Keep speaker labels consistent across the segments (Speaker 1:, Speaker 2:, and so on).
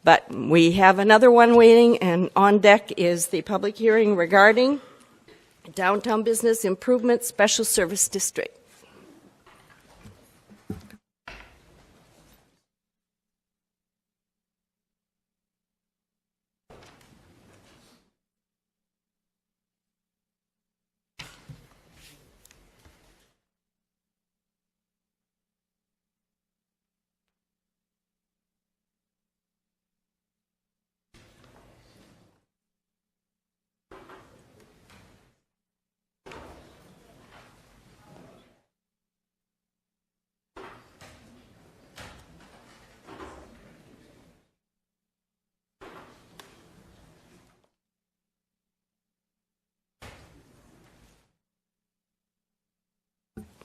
Speaker 1: But we have another one waiting, and on deck is the public hearing regarding Downtown Business Improvement Special Service District.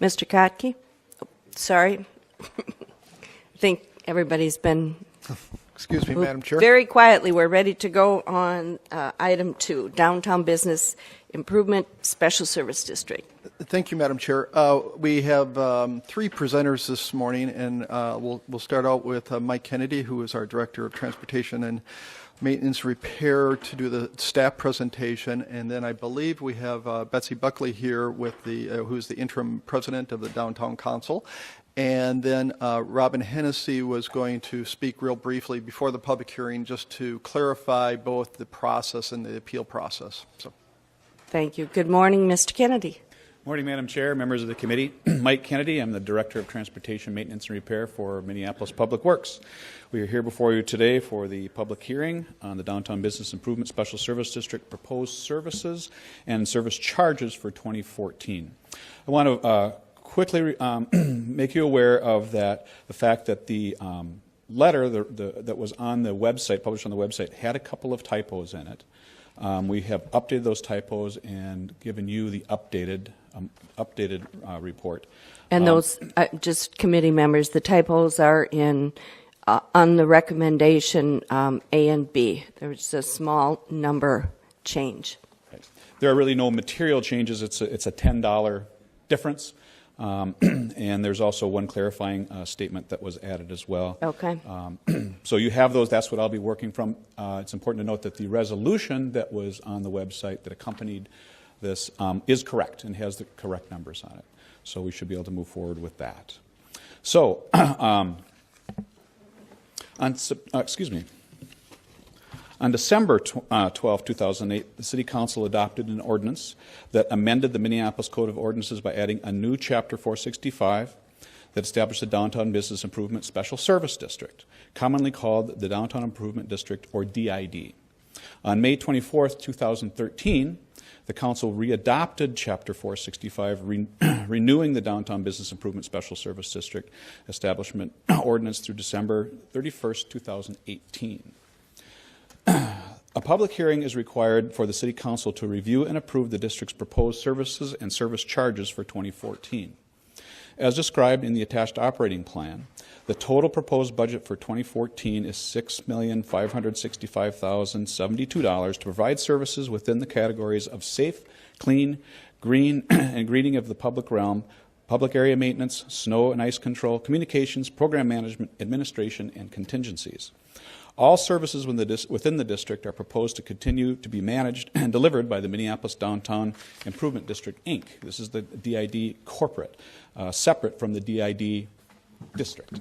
Speaker 1: Mr. Kotke? Oh, sorry. I think everybody's been...
Speaker 2: Excuse me, Madam Chair.
Speaker 1: Very quietly, we're ready to go on item 2, Downtown Business Improvement Special Service District.
Speaker 2: Thank you, Madam Chair. We have 3 presenters this morning, and we'll start out with Mike Kennedy, who is our Director of Transportation and Maintenance Repair, to do the staff presentation, and then I believe we have Betsy Buckley here with who's the interim president of the Downtown Council, and then Robin Hennessy was going to speak real briefly before the public hearing, just to clarify both the process and the appeal process. So,
Speaker 1: thank you. Good morning, Mr. Kennedy.
Speaker 3: Morning, Madam Chair, members of the committee. Mike Kennedy, I'm the Director of Transportation, Maintenance, and Repair for Minneapolis Public Works. We are here before you today for the public hearing on the Downtown Business Improvement Special Service District proposed services and service charges for 2014. I want to quickly make you aware of the fact that the letter that was on the website, published on the website, had a couple of typos in it. We have updated those typos and given you the updated report.
Speaker 1: And those, just committee members, the typos are in on the recommendation A and B. There's a small number change.
Speaker 3: Right. There are really no material changes. It's a $10 difference. And there's also one clarifying statement that was added as well.
Speaker 1: Okay.
Speaker 3: So you have those. That's what I'll be working from. It's important to note that the resolution that was on the website that accompanied this is correct and has the correct numbers on it. So we should be able to move forward with that. So, on December 12, 2008, the City Council adopted an ordinance that amended the Minneapolis Code of Ordinances by adding a new Chapter 465 that established the Downtown Business Improvement Special Service District, commonly called the Downtown Improvement District, or DID. On May 24, 2013, the Council readopted Chapter 465, renewing the Downtown Business Improvement Special Service District Establishment Ordinance through December 31, 2018. A public hearing is required for the City Council to review and approve the district's proposed services and service charges for 2014. As described in the attached operating plan, the total proposed budget for 2014 is $6,565,072 to provide services within the categories of safe, clean, green, and greening of the public realm, public area maintenance, snow and ice control, communications, program management, administration, and contingencies. All services within the district are proposed to continue to be managed and delivered by the Minneapolis Downtown Improvement District, Inc. This is the DID corporate, separate from the DID district.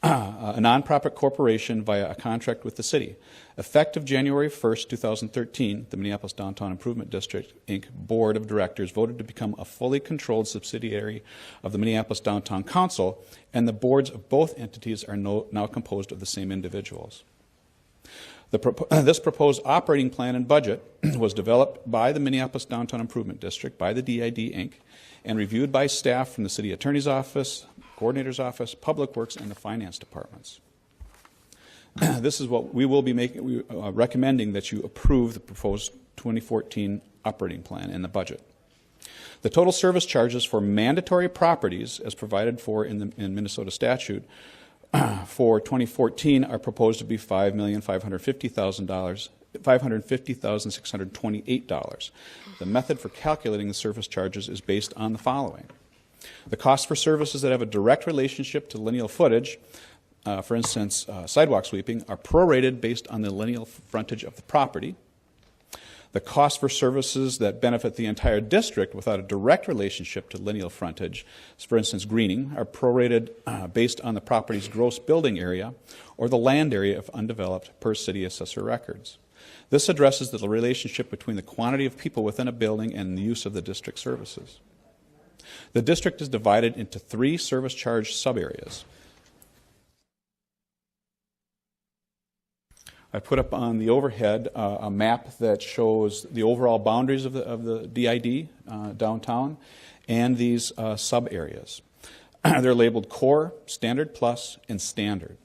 Speaker 3: A nonprofit corporation via a contract with the city. Effective January 1st, 2013, the Minneapolis Downtown Improvement District, Inc. Board of Directors voted to become a fully controlled subsidiary of the Minneapolis Downtown Council, and the boards of both entities are now composed of the same individuals. This proposed operating plan and budget was developed by the Minneapolis Downtown Improvement District, by the DID, Inc., and reviewed by staff from the City Attorney's Office, Coordinator's Office, Public Works, and the Finance Departments. This is what we will be recommending that you approve the proposed 2014 operating plan and the budget. The total service charges for mandatory properties, as provided for in Minnesota statute, for 2014 are proposed to be $5,550,628. The method for calculating the service charges is based on the following. The cost for services that have a direct relationship to lineal footage for instance, sidewalk sweeping, are prorated based on the lineal frontage of the property. The cost for services that benefit the entire district without a direct relationship to lineal frontage, for instance, greening, are prorated based on the property's gross building area or the land area if undeveloped per city assessor records. This addresses the relationship between the quantity of people within a building and the use of the district services. The district is divided into 3 service charge subareas. I put up on the overhead a map that shows the overall boundaries of the DID downtown and these sub-areas. They're labeled Core, Standard Plus, and Standard.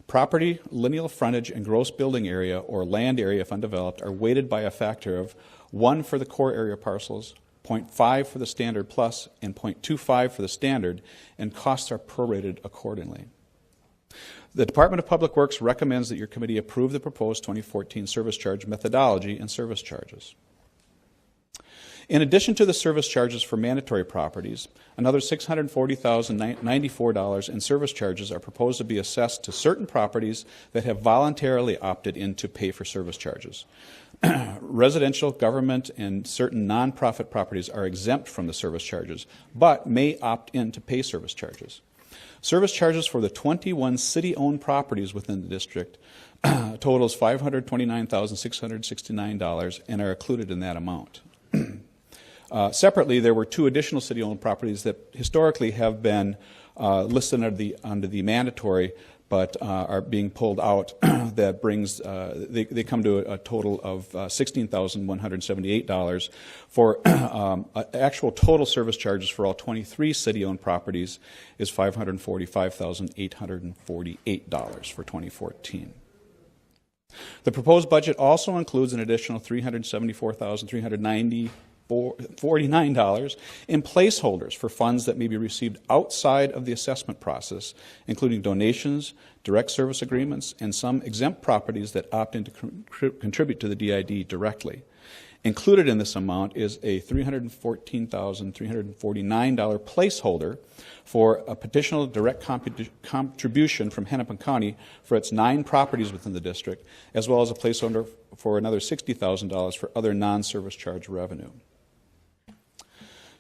Speaker 3: Property, lineal frontage, and gross building area or land area if undeveloped are weighted by a factor of 1 for the core area parcels, 0.5 for the Standard Plus, and 0.25 for the Standard, and costs are prorated accordingly. The Department of Public Works recommends that your committee approve the proposed 2014 service charge methodology and service charges. In addition to the service charges for mandatory properties, another $640,094 in service charges are proposed to be assessed to certain properties that have voluntarily opted in to pay for service charges. Residential, government, and certain nonprofit properties are exempt from the service charges, but may opt in to pay service charges. Service charges for the 21 city-owned properties within the district totals $529,669 and are included in that amount. Separately, there were 2 additional city-owned properties that historically have been listed under the mandatory, but are being pulled out. That brings they come to a total of $16,178 for actual total service charges for all 23 city-owned properties is $545,848 for 2014. The proposed budget also includes an additional $374,349 in placeholders for funds that may be received outside of the assessment process, including donations, direct service agreements, and some exempt properties that opt in to contribute to the DID directly. Included in this amount is a $314,349 placeholder for a petitional direct contribution from Hennepin County for its 9 properties within the district, as well as a placeholder for another $60,000 for other non-service charge revenue.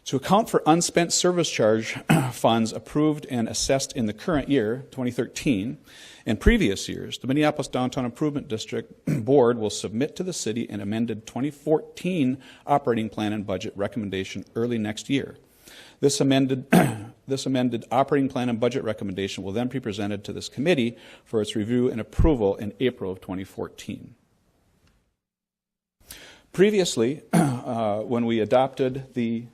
Speaker 3: To account for unspent service charge funds approved and assessed in the current year, 2013, and previous years, the Minneapolis Downtown Improvement District Board will submit to the city an amended 2014 operating plan and budget recommendation early next year. This amended operating plan and budget recommendation will then be presented to this committee for its review and approval in April of 2014. Previously, when we adopted the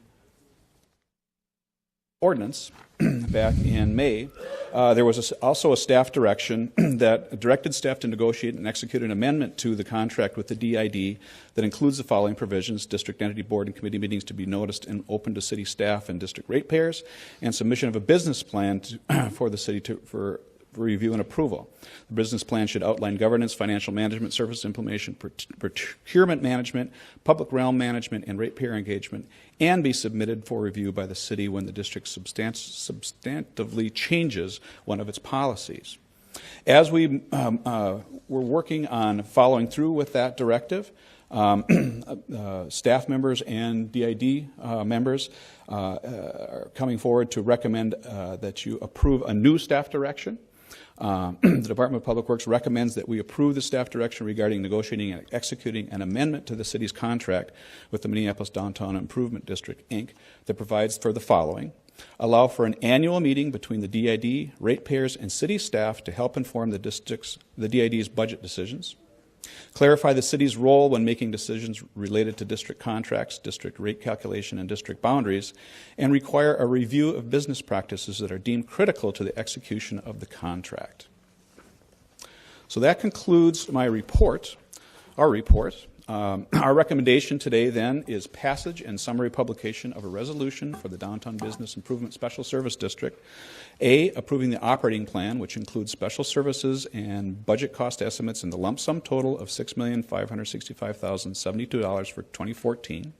Speaker 3: ordinance back in May, there was also a staff direction that directed staff to negotiate and execute an amendment to the contract with the DID that includes the following provisions: district entity board and committee meetings to be noticed and open to city staff and district ratepayers, and submission of a business plan for the city for review and approval. The business plan should outline governance, financial management, service implementation, procurement management, public realm management, and ratepayer engagement, and be submitted for review by the city when the district substantively changes one of its policies. As we were working on following through with that directive, staff members and DID members are coming forward to recommend that you approve a new staff direction. The Department of Public Works recommends that we approve the staff direction regarding negotiating and executing an amendment to the city's contract with the Minneapolis Downtown Improvement District, Inc., that provides for the following: allow for an annual meeting between the DID, ratepayers, and city staff to help inform the DID's budget decisions. Clarify the city's role when making decisions related to district contracts, district rate calculation, and district boundaries, and require a review of business practices that are deemed critical to the execution of the contract. So that concludes my report, our report. Our recommendation today, then, is passage and summary publication of a resolution for the Downtown Business Improvement Special Service District. A, approving the operating plan, which includes special services and budget cost estimates in the lump sum total of $6,565,072 for 2014.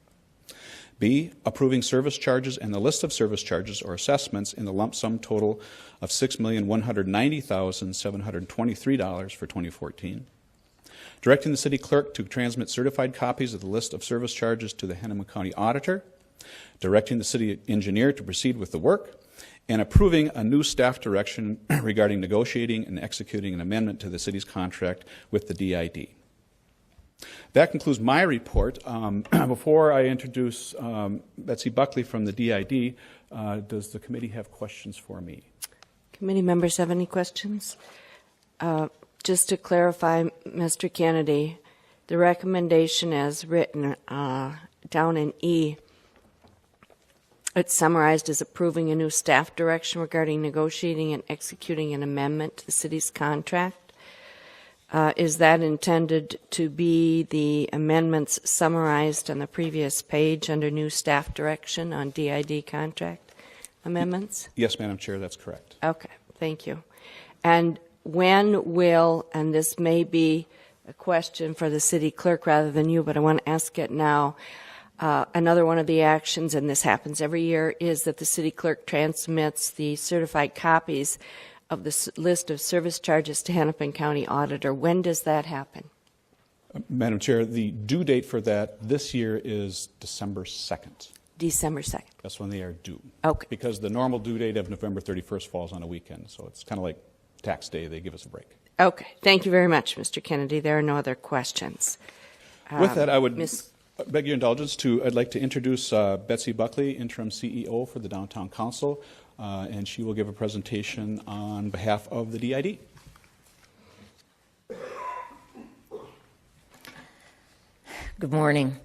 Speaker 3: B, approving service charges and the list of service charges or assessments in the lump sum total of $6,190,723 for 2014. Directing the City Clerk to transmit certified copies of the list of service charges to the Hennepin County Auditor. Directing the City Engineer to proceed with the work. And approving a new staff direction regarding negotiating and executing an amendment to the City's contract with the DID. That concludes my report. Before I introduce Betsy Buckley from the DID, does the committee have questions for me?
Speaker 1: Committee members have any questions? Just to clarify, Mr. Kennedy, the recommendation as written down in E, it's summarized as approving a new staff direction regarding negotiating and executing an amendment to the city's contract. Is that intended to be the amendments summarized on the previous page under new staff direction on DID contract amendments?
Speaker 3: Yes, Madam Chair, that's correct.
Speaker 1: Okay, thank you. And when will, and this may be a question for the city clerk rather than you, but I want to ask it now, another one of the actions, and this happens every year, is that the city clerk transmits the certified copies of the list of service charges to Hennepin County Auditor. When does that happen?
Speaker 3: Madam Chair, the due date for that this year is December 2nd.
Speaker 1: December 2nd.
Speaker 3: That's when they are due.
Speaker 1: Okay.
Speaker 3: Because the normal due date of November 31st falls on a weekend, so it's kind of like tax day. They give us a break.
Speaker 1: Okay. Thank you very much, Mr. Kennedy. There are no other questions.
Speaker 3: With that, I would
Speaker 1: Ms.
Speaker 3: beg your indulgence I'd like to introduce Betsy Buckley, Interim CEO for the Downtown Council, and she will give a presentation on behalf of the DID.
Speaker 4: Good morning.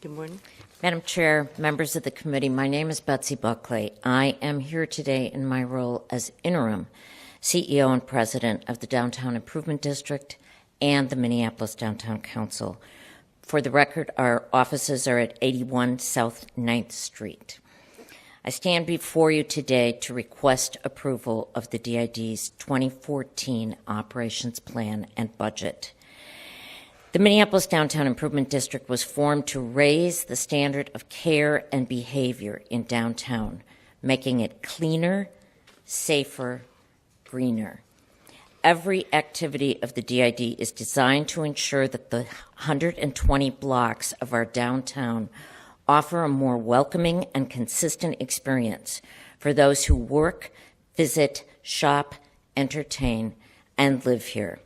Speaker 1: Good morning.
Speaker 4: Madam Chair, members of the committee, my name is Betsy Buckley. I am here today in my role as interim CEO and President of the Downtown Improvement District and the Minneapolis Downtown Council. For the record, our offices are at 81 South 9th Street. I stand before you today to request approval of the DID's 2014 operations plan and budget. The Minneapolis Downtown Improvement District was formed to raise the standard of care and behavior in downtown, making it cleaner, safer, greener. Every activity of the DID is designed to ensure that the 120 blocks of our downtown offer a more welcoming and consistent experience for those who work, visit, shop, entertain, and live here.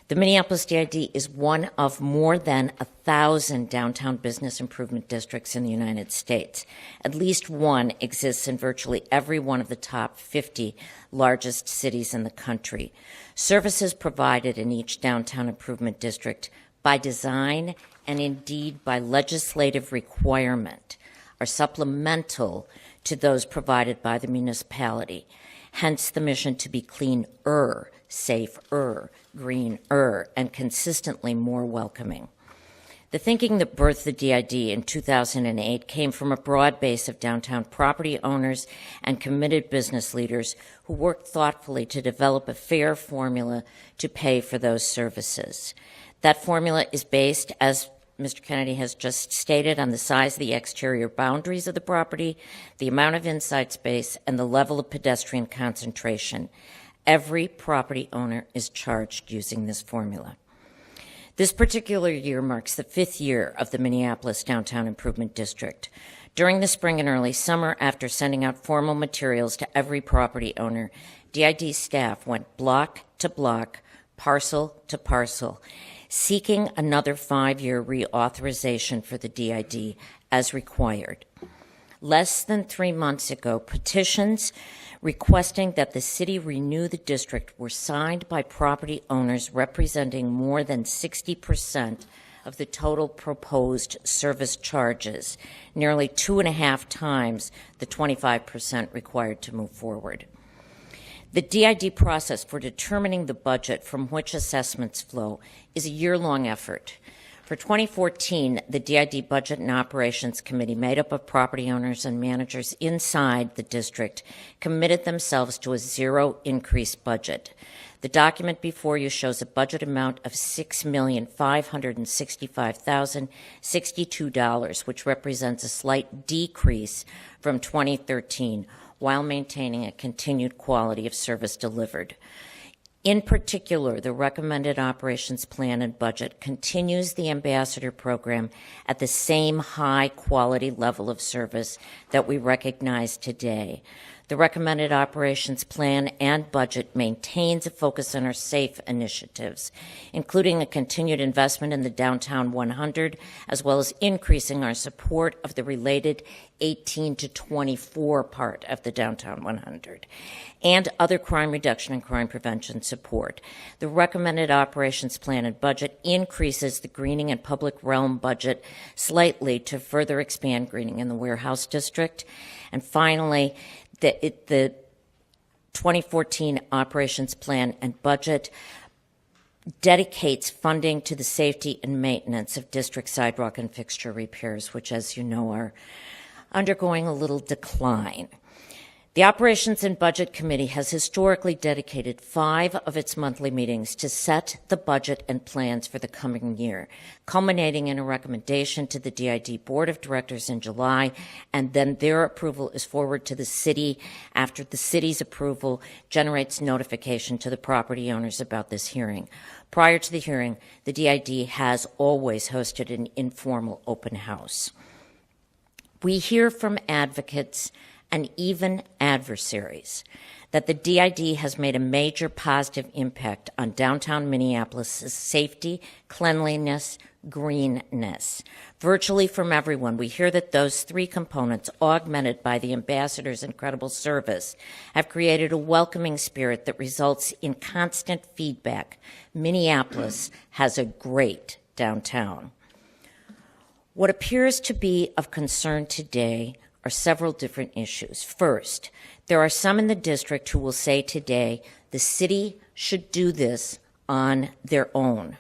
Speaker 4: The Minneapolis DID is one of more than 1,000 downtown business improvement districts in the United States. At least one exists in virtually every one of the top 50 largest cities in the country. Services provided in each downtown improvement district by design and indeed by legislative requirement are supplemental to those provided by the municipality. Hence the mission to be cleaner, safer, greener, and consistently more welcoming. The thinking that birthed the DID in 2008 came from a broad base of downtown property owners and committed business leaders who worked thoughtfully to develop a fair formula to pay for those services. That formula is based, as Mr. Kennedy has just stated, on the size of the exterior boundaries of the property, the amount of inside space, and the level of pedestrian concentration. Every property owner is charged using this formula. This particular year marks the 5th year of the Minneapolis Downtown Improvement District. During the spring and early summer, after sending out formal materials to every property owner, DID staff went block to block, parcel to parcel, seeking another 5-year reauthorization for the DID as required. Less than 3 months ago, petitions requesting that the city renew the district were signed by property owners representing more than 60% of the total proposed service charges, nearly 2.5 times the 25% required to move forward. The DID process for determining the budget from which assessments flow is a year-long effort. For 2014, the DID Budget and Operations Committee, made up of property owners and managers inside the district, committed themselves to a zero increase budget. The document before you shows a budget amount of $6,565,062, which represents a slight decrease from 2013, while maintaining a continued quality of service delivered. In particular, the recommended operations plan and budget continues the ambassador program at the same high quality level of service that we recognize today. The recommended operations plan and budget maintains a focus on our SAFE initiatives, including a continued investment in the Downtown 100, as well as increasing our support of the related 18 to 24 part of the Downtown 100, and other crime reduction and crime prevention support. The recommended operations plan and budget increases the greening and public realm budget slightly to further expand greening in the warehouse district. And finally, the 2014 operations plan and budget dedicates funding to the safety and maintenance of district sidewalk and fixture repairs, which, as you know, are undergoing a little decline. The Operations and Budget Committee has historically dedicated 5 of its monthly meetings to set the budget and plans for the coming year, culminating in a recommendation to the DID Board of Directors in July, and then their approval is forwarded to the city after the city's approval generates notification to the property owners about this hearing. Prior to the hearing, the DID has always hosted an informal open house. We hear from advocates and even adversaries that the DID has made a major positive impact on downtown Minneapolis' safety, cleanliness, greenness. Virtually from everyone, we hear that those 3 components, augmented by the ambassador's incredible service, have created a welcoming spirit that results in constant feedback. Minneapolis has a great downtown. What appears to be of concern today are several different issues. First, there are some in the district who will say today the city should do this on their own.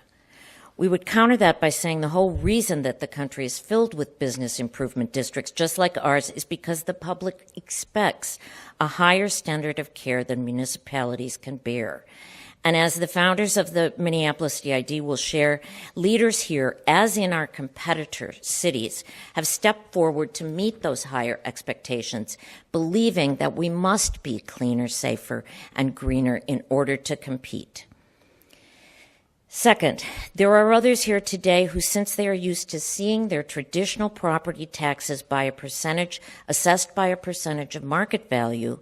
Speaker 4: We would counter that by saying the whole reason that the country is filled with business improvement districts just like ours is because the public expects a higher standard of care than municipalities can bear. And as the founders of the Minneapolis DID will share, leaders here, as in our competitor cities, have stepped forward to meet those higher expectations, believing that we must be cleaner, safer, and greener in order to compete. Second, there are others here today who, since they are used to seeing their traditional property taxes assessed by a percentage of market value,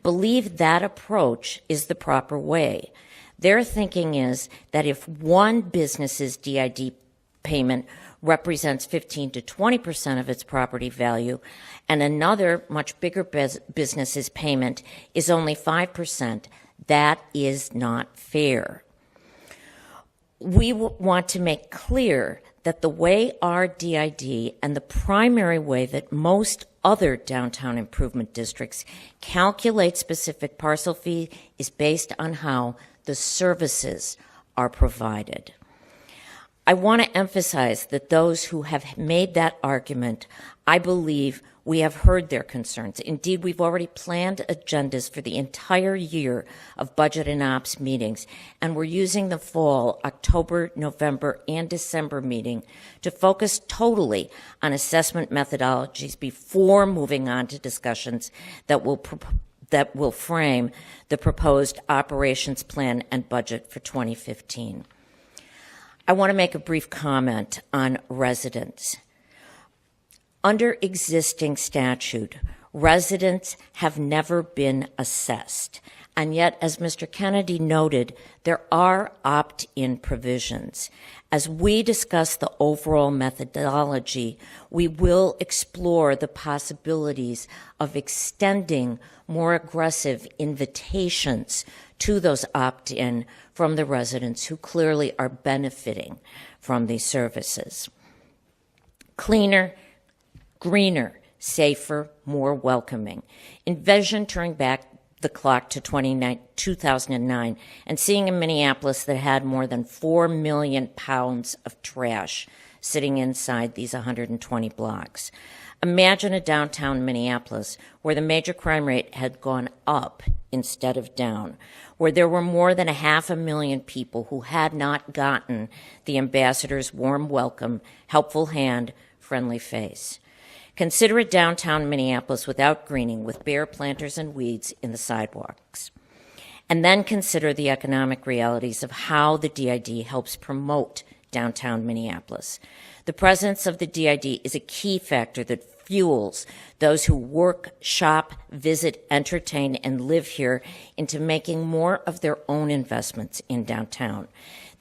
Speaker 4: believe that approach is the proper way. Their thinking is that if one business's DID payment represents 15 to 20% of its property value, and another much bigger business's payment is only 5%, that is not fair. We want to make clear that the way our DID and the primary way that most other downtown improvement districts calculate specific parcel fee is based on how the services are provided. I want to emphasize that those who have made that argument, I believe we have heard their concerns. Indeed, we've already planned agendas for the entire year of budget and ops meetings, and we're using the fall, October, November, and December meeting to focus totally on assessment methodologies before moving on to discussions that will frame the proposed operations plan and budget for 2015. I want to make a brief comment on residents. Under existing statute, residents have never been assessed. And yet, as Mr. Kennedy noted, there are opt-in provisions. As we discuss the overall methodology, we will explore the possibilities of extending more aggressive invitations to those opt-in from the residents who clearly are benefiting from these services. Cleaner, greener, safer, more welcoming. Envision turning back the clock to 2009 and seeing a Minneapolis that had more than 4 million pounds of trash sitting inside these 120 blocks. Imagine a downtown Minneapolis where the major crime rate had gone up instead of down, where there were more than 500,000 people who had not gotten the ambassador's warm welcome, helpful hand, friendly face. Consider a downtown Minneapolis without greening, with bare planters and weeds in the sidewalks. And then consider the economic realities of how the DID helps promote downtown Minneapolis. The presence of the DID is a key factor that fuels those who work, shop, visit, entertain, and live here into making more of their own investments in downtown.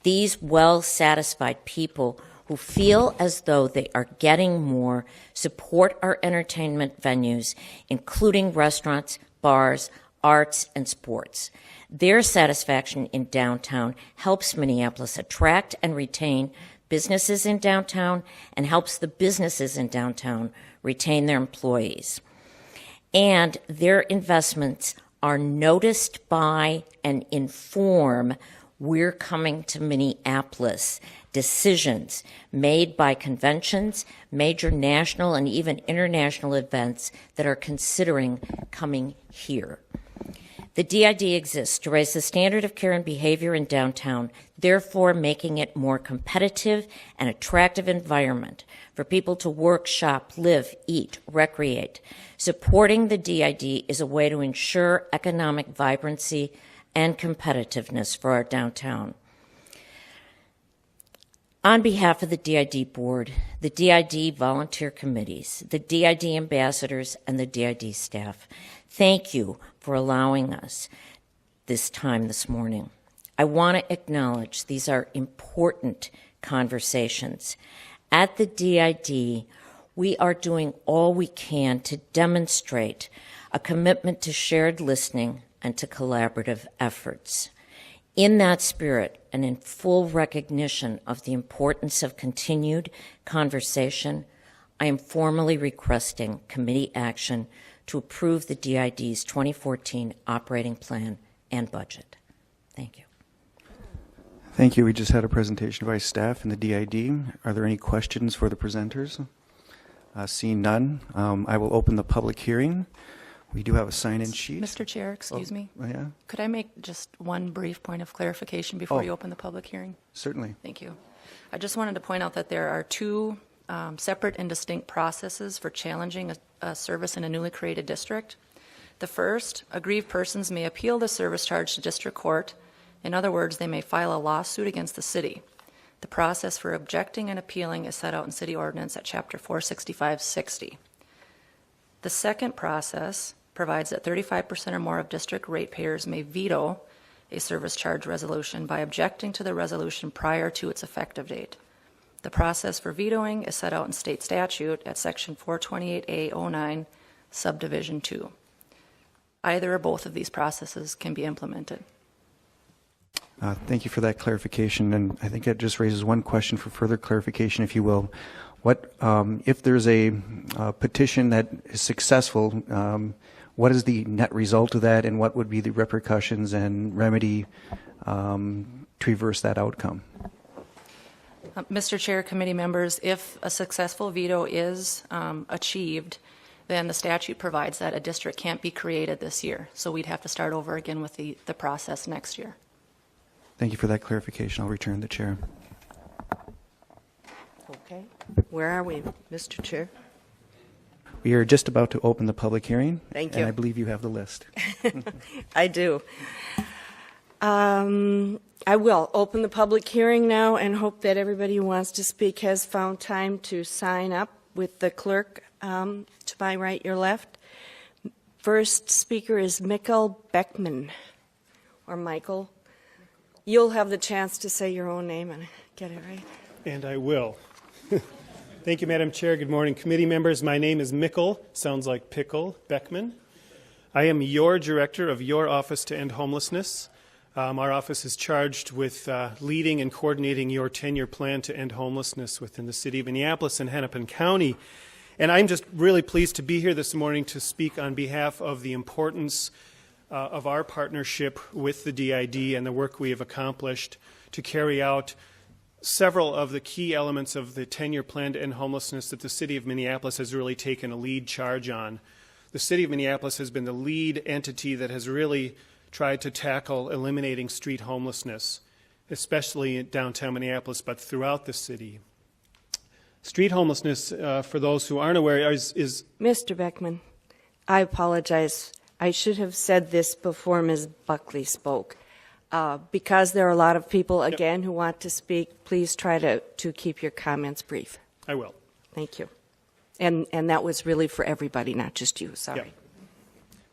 Speaker 4: These well-satisfied people who feel as though they are getting more support our entertainment venues, including restaurants, bars, arts, and sports. Their satisfaction in downtown helps Minneapolis attract and retain businesses in downtown and helps the businesses in downtown retain their employees. And their investments are noticed by and inform "We're coming to Minneapolis" decisions made by conventions, major national and even international events that are considering coming here. The DID exists to raise the standard of care and behavior in downtown, therefore making it more competitive and attractive environment for people to work, shop, live, eat, recreate. Supporting the DID is a way to ensure economic vibrancy and competitiveness for our downtown. On behalf of the DID board, the DID volunteer committees, the DID ambassadors, and the DID staff, thank you for allowing us this time this morning. I want to acknowledge these are important conversations. At the DID, we are doing all we can to demonstrate a commitment to shared listening and to collaborative efforts. In that spirit, and in full recognition of the importance of continued conversation, I am formally requesting committee action to approve the DID's 2014 operating plan and budget. Thank you.
Speaker 5: Thank you. We just had a presentation by staff in the DID. Are there any questions for the presenters? Seeing none, I will open the public hearing. We do have a sign-in sheet.
Speaker 6: Mr. Chair, excuse me.
Speaker 5: Yeah,
Speaker 6: Could I make just one brief point of clarification before you open the public hearing?
Speaker 5: certainly.
Speaker 6: Thank you. I just wanted to point out that there are two separate and distinct processes for challenging a service in a newly created district. The first, aggrieved persons may appeal the service charge to district court. In other words, they may file a lawsuit against the city. The process for objecting and appealing is set out in City Ordinance at Chapter 46560. The second process provides that 35% or more of district ratepayers may veto a service charge resolution by objecting to the resolution prior to its effective date. The process for vetoing is set out in state statute at Section 428A09, Subdivision 2. Either or both of these processes can be implemented.
Speaker 5: Thank you for that clarification, and I think it just raises one question for further clarification, if you will. What if there's a petition that is successful? What is the net result of that, and what would be the repercussions and remedy to reverse that outcome?
Speaker 6: Mr. Chair, committee members, if a successful veto is achieved, then the statute provides that a district can't be created this year. So we'd have to start over again with the process next year.
Speaker 5: Thank you for that clarification. I'll return the chair.
Speaker 1: Okay. Where are we, Mr. Chair?
Speaker 5: We are just about to open the public hearing.
Speaker 1: Thank you.
Speaker 5: And I believe you have the list.
Speaker 1: I do. I will open the public hearing now and hope that everybody who wants to speak has found time to sign up with the clerk to my right, your left. First speaker is Mikkel Beckman, or Michael. You'll have the chance to say your own name and get it right.
Speaker 7: And I will. Thank you, Madam Chair. Good morning, committee members. My name is Mikkel, sounds like pickle, Beckman. I am your director of your Office to End Homelessness. Our office is charged with leading and coordinating your 10-year plan to end homelessness within the city of Minneapolis and Hennepin County. And I'm just really pleased to be here this morning to speak on behalf of the importance of our partnership with the DID and the work we have accomplished to carry out several of the key elements of the 10-year plan to end homelessness that the City of Minneapolis has really taken a lead charge on. The City of Minneapolis has been the lead entity that has really tried to tackle eliminating street homelessness, especially in downtown Minneapolis, but throughout the city. Street homelessness, for those who aren't aware, is
Speaker 1: Mr. Beckman, I apologize. I should have said this before Ms. Buckley spoke. Because there are a lot of people, again, who want to speak, please try to keep your comments brief.
Speaker 7: I will.
Speaker 1: Thank you. And that was really for everybody, not just you. Sorry.
Speaker 7: Yeah.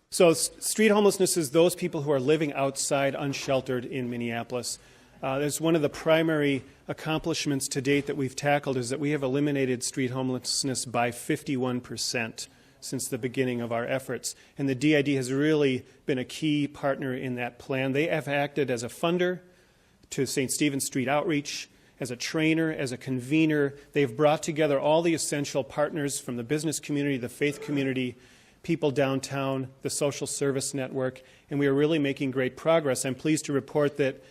Speaker 7: So street homelessness is those people who are living outside unsheltered in Minneapolis. That's one of the primary accomplishments to date that we've tackled, is that we have eliminated street homelessness by 51% since the beginning of our efforts. And the DID has really been a key partner in that plan. They have acted as a funder to St. Stephen's Street Outreach, as a trainer, as a convener. They've brought together all the essential partners from the business community, the faith community, people downtown, the social service network, and we are really making great progress. I'm pleased to report that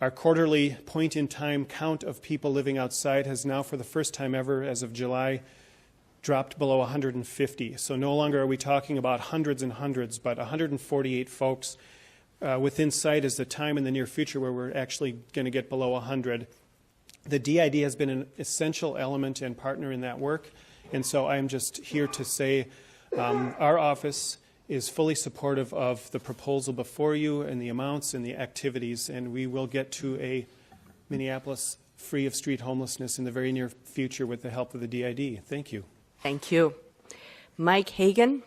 Speaker 7: our quarterly point-in-time count of people living outside has now, for the first time ever, as of July, dropped below 150. So no longer are we talking about hundreds and hundreds, but 148 folks. Within sight is the time in the near future where we're actually going to get below 100. The DID has been an essential element and partner in that work, and so I'm just here to say our office is fully supportive of the proposal before you and the amounts and the activities, and we will get to a Minneapolis free of street homelessness in the very near future with the help of the DID. Thank you.
Speaker 1: Thank you. Mike Hagan.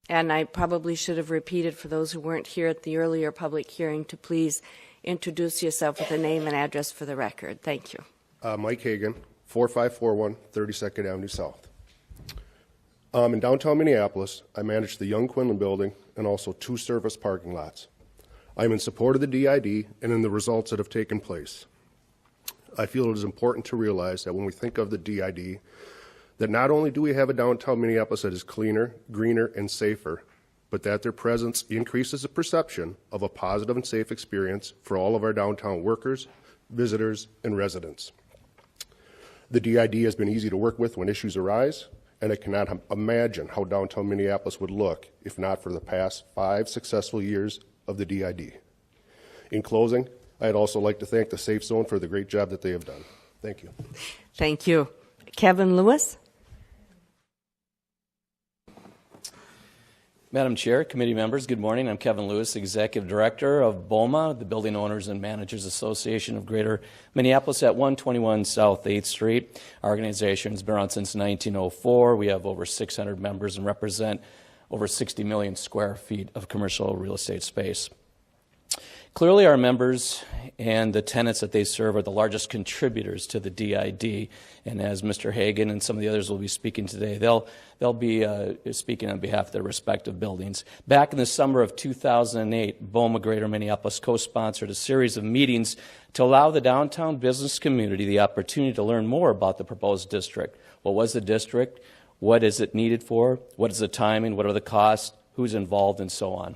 Speaker 1: And I probably should have repeated for those who weren't here at the earlier public hearing to please introduce yourself with a name and address for the record. Thank you.
Speaker 8: Mike Hagan, 4541 32nd Avenue South. In downtown Minneapolis, I manage the Young Quinlan building and also 2 service parking lots. I am in support of the DID and in the results that have taken place. I feel it is important to realize that when we think of the DID, that not only do we have a downtown Minneapolis that is cleaner, greener, and safer, but that their presence increases the perception of a positive and safe experience for all of our downtown workers, visitors, and residents. The DID has been easy to work with when issues arise, and I cannot imagine how downtown Minneapolis would look if not for the past 5 successful years of the DID. In closing, I'd also like to thank the Safe Zone for the great job that they have done. Thank you.
Speaker 1: Thank you. Kevin Lewis.
Speaker 9: Madam Chair, committee members, good morning. I'm Kevin Lewis, Executive Director of BOMA, the Building Owners and Managers Association of Greater Minneapolis at 121 South 8th Street. Our organization has been around since 1904. We have over 600 members and represent over 60 million square feet of commercial real estate space. Clearly, our members and the tenants that they serve are the largest contributors to the DID. And as Mr. Hagan and some of the others will be speaking today, they'll be speaking on behalf of their respective buildings. Back in the summer of 2008, BOMA Greater Minneapolis co-sponsored a series of meetings to allow the downtown business community the opportunity to learn more about the proposed district. What was the district? What is it needed for? What is the timing? What are the costs? Who's involved? And so on.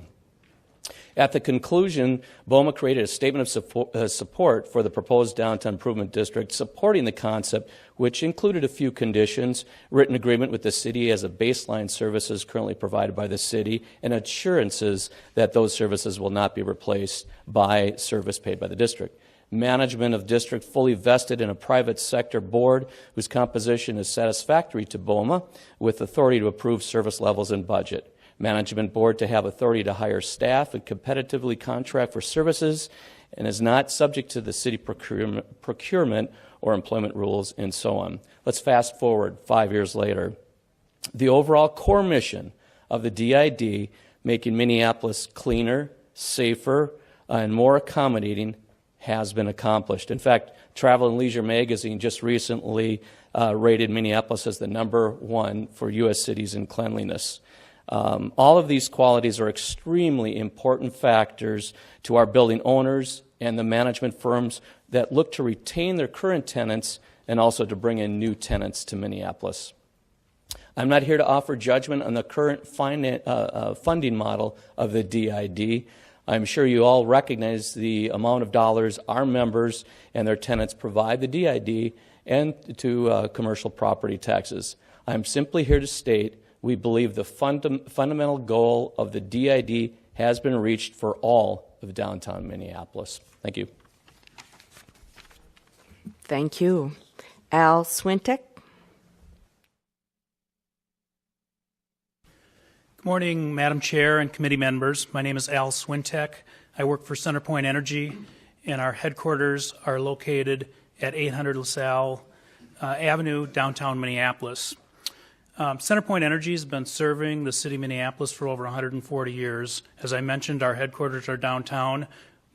Speaker 9: At the conclusion, BOMA created a statement of support for the proposed downtown improvement district, supporting the concept, which included a few conditions: written agreement with the city as a baseline services currently provided by the city, and assurances that those services will not be replaced by service paid by the district. Management of district fully vested in a private sector board whose composition is satisfactory to BOMA, with authority to approve service levels and budget. Management board to have authority to hire staff and competitively contract for services, and is not subject to the city procurement or employment rules, and so on. Let's fast forward 5 years later. The overall core mission of the DID, making Minneapolis cleaner, safer, and more accommodating, has been accomplished. In fact, Travel and Leisure magazine just recently rated Minneapolis as the #1 for U.S. cities in cleanliness. All of these qualities are extremely important factors to our building owners and the management firms that look to retain their current tenants and also to bring in new tenants to Minneapolis. I'm not here to offer judgment on the current funding model of the DID. I'm sure you all recognize the amount of dollars our members and their tenants provide the DID and to commercial property taxes. I'm simply here to state we believe the fundamental goal of the DID has been reached for all of downtown Minneapolis. Thank you.
Speaker 1: Thank you. Al Swintek.
Speaker 10: Good morning, Madam Chair and committee members. My name is Al Swintek. I work for CenterPoint Energy, and our headquarters are located at 800 LaSalle Avenue, downtown Minneapolis. CenterPoint Energy has been serving the city of Minneapolis for over 140 years. As I mentioned, our headquarters are downtown.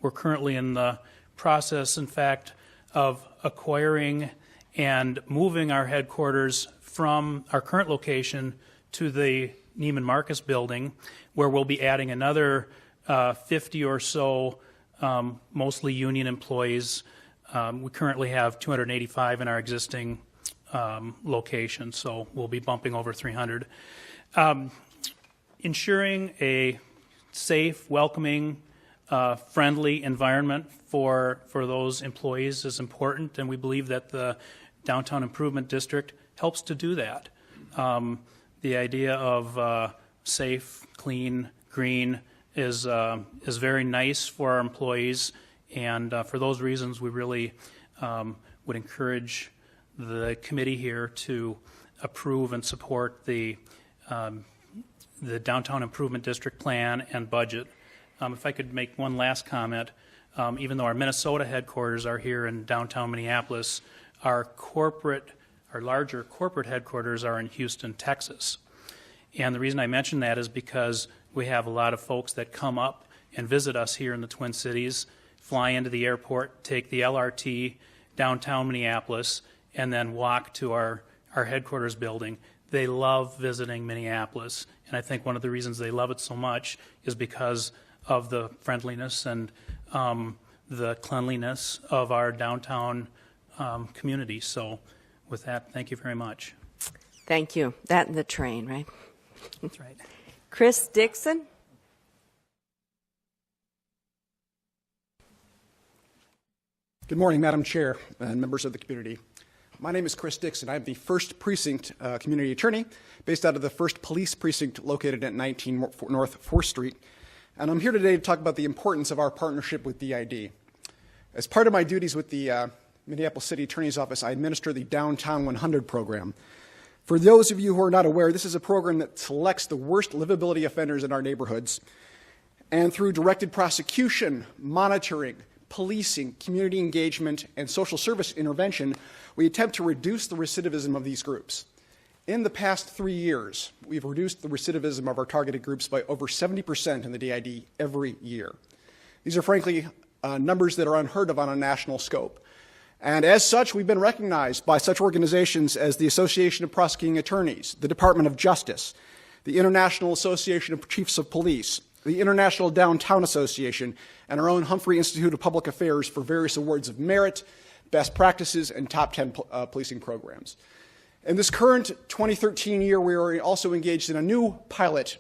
Speaker 10: We're currently in the process, in fact, of acquiring and moving our headquarters from our current location to the Neiman Marcus building, where we'll be adding another 50 or so, mostly union employees. We currently have 285 in our existing location, so we'll be bumping over 300. Ensuring a safe, welcoming, friendly environment for those employees is important, and we believe that the Downtown Improvement District helps to do that. The idea of safe, clean, green is very nice for our employees, and for those reasons, we really would encourage the committee here to approve and support the Downtown Improvement District plan and budget. If I could make one last comment, even though our Minnesota headquarters are here in downtown Minneapolis, our larger corporate headquarters are in Houston, Texas. And the reason I mention that is because we have a lot of folks that come up and visit us here in the Twin Cities, fly into the airport, take the LRT downtown Minneapolis, and then walk to our headquarters building. They love visiting Minneapolis, and I think one of the reasons they love it so much is because of the friendliness and the cleanliness of our downtown community. So with that, thank you very much.
Speaker 1: Thank you. That and the train, right?
Speaker 10: That's right.
Speaker 1: Chris Dixon.
Speaker 11: Good morning, Madam Chair and members of the community. My name is Chris Dixon. I'm the 1st Precinct Community Attorney based out of the 1st Police Precinct located at 19 North 4th Street. And I'm here today to talk about the importance of our partnership with DID. As part of my duties with the Minneapolis City Attorney's Office, I administer the Downtown 100 program. For those of you who are not aware, this is a program that selects the worst livability offenders in our neighborhoods, and through directed prosecution, monitoring, policing, community engagement, and social service intervention, we attempt to reduce the recidivism of these groups. In the past 3 years, we've reduced the recidivism of our targeted groups by over 70% in the DID every year. These are frankly numbers that are unheard of on a national scope. And as such, we've been recognized by such organizations as the Association of Prosecuting Attorneys, the Department of Justice, the International Association of Chiefs of Police, the International Downtown Association, and our own Humphrey Institute of Public Affairs for various awards of merit, best practices, and top 10 policing programs. In this current 2013 year, we are also engaged in a new pilot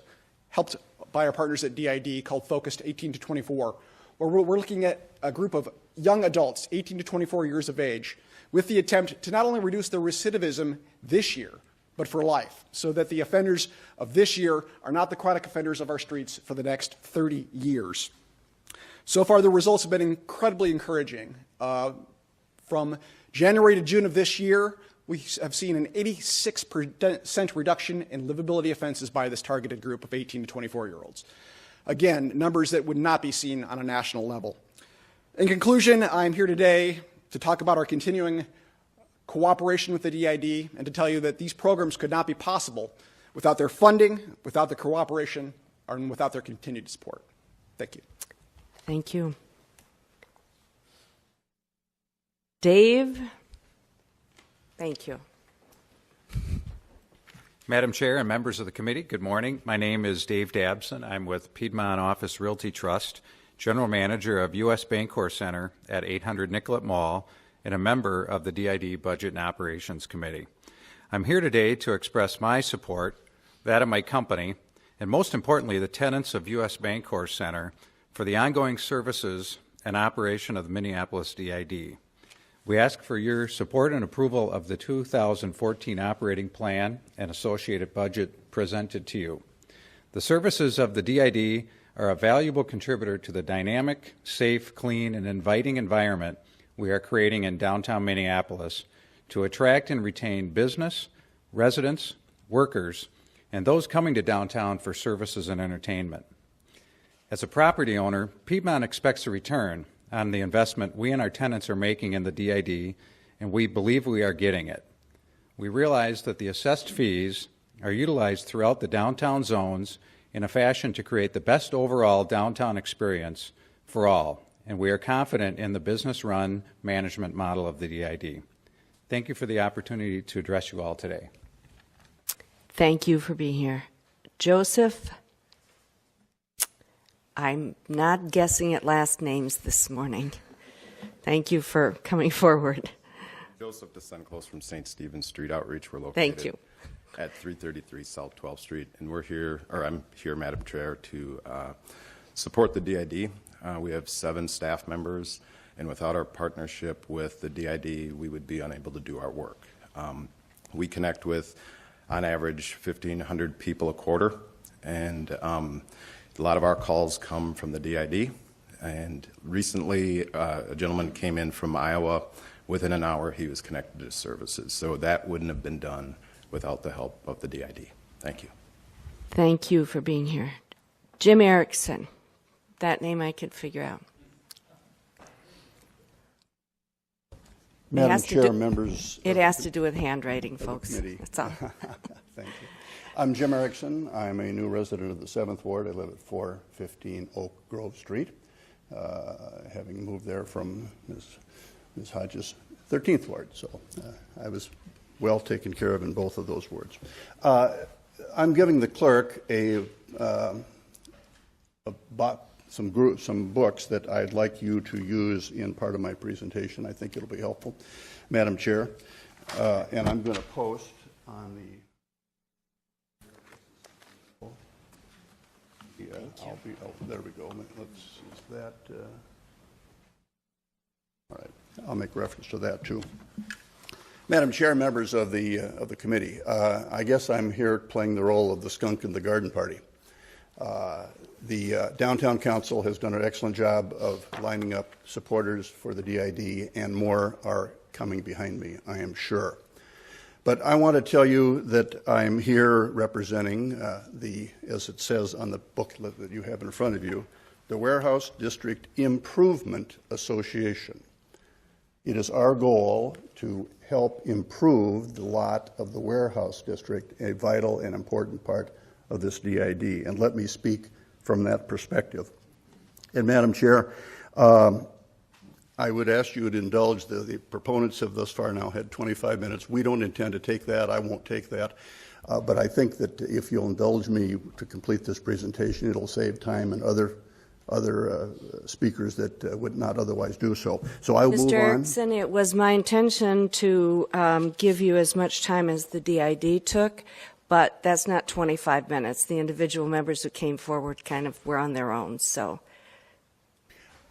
Speaker 11: helped by our partners at DID called Focused 18 to 24, where we're looking at a group of young adults, 18 to 24 years of age, with the attempt to not only reduce their recidivism this year, but for life, so that the offenders of this year are not the chronic offenders of our streets for the next 30 years. So far, the results have been incredibly encouraging. From January to June of this year, we have seen an 86% reduction in livability offenses by this targeted group of 18 to 24-year-olds. Again, numbers that would not be seen on a national level. In conclusion, I'm here today to talk about our continuing cooperation with the DID and to tell you that these programs could not be possible without their funding, without their cooperation, and without their continued support. Thank you.
Speaker 1: Thank you. Dave. Thank you.
Speaker 12: Madam Chair and members of the committee, good morning. My name is Dave Dabson. I'm with Piedmont Office Realty Trust, General Manager of U.S. Bancorp Center at 800 Nicollet Mall, and a member of the DID Budget and Operations Committee. I'm here today to express my support, that of my company, and most importantly, the tenants of U.S. Bancorp Center for the ongoing services and operation of the Minneapolis DID. We ask for your support and approval of the 2014 operating plan and associated budget presented to you. The services of the DID are a valuable contributor to the dynamic, safe, clean, and inviting environment we are creating in downtown Minneapolis to attract and retain business, residents, workers, and those coming to downtown for services and entertainment. As a property owner, Piedmont expects a return on the investment we and our tenants are making in the DID, and we believe we are getting it. We realize that the assessed fees are utilized throughout the downtown zones in a fashion to create the best overall downtown experience for all, and we are confident in the business-run management model of the DID. Thank you for the opportunity to address you all today.
Speaker 1: Thank you for being here. Joseph, I'm not guessing at last names this morning. Thank you for coming forward.
Speaker 13: Joseph DeSenclos from St. Stephen Street Outreach. We're located
Speaker 1: Thank you.
Speaker 13: at 333 South 12th Street, and we're here, or I'm here, Madam Chair, to support the DID. We have 7 staff members, and without our partnership with the DID, we would be unable to do our work. We connect with, on average, 1,500 people a quarter, and a lot of our calls come from the DID. And recently, a gentleman came in from Iowa. Within an hour, he was connected to services. So that wouldn't have been done without the help of the DID. Thank you.
Speaker 1: Thank you for being here. Jim Erickson. That name I could figure out.
Speaker 14: Madam Chair, members.
Speaker 1: It has to do with handwriting, folks.
Speaker 14: That's
Speaker 1: all.
Speaker 14: Thank you. I'm Jim Erickson. I'm a new resident of the 7th Ward. I live at 415 Oak Grove Street, having moved there from Ms. Hodges' 13th Ward. So I was well taken care of in both of those wards. I'm giving the clerk some books that I'd like you to use in part of my presentation. I think it'll be helpful, Madam Chair. And I'm going to post on the. Yeah, there we go. Is that? All right. I'll make reference to that too. Madam Chair, members of the committee, I guess I'm here playing the role of the skunk in the garden party. The Downtown Council has done an excellent job of lining up supporters for the DID, and more are coming behind me, I am sure. But I want to tell you that I'm here representing as it says on the booklet that you have in front of you, the Warehouse District Improvement Association. It is our goal to help improve the lot of the Warehouse District, a vital and important part of this DID. And let me speak from that perspective. And Madam Chair, I would ask you to indulge. The proponents have thus far now had 25 minutes. We don't intend to take that. I won't take that. But I think that if you'll indulge me to complete this presentation, it'll save time and other speakers that would not otherwise do so. So I will move on.
Speaker 1: Mr. Erickson, it was my intention to give you as much time as the DID took, but that's not 25 minutes. The individual members who came forward kind of were on their own, so.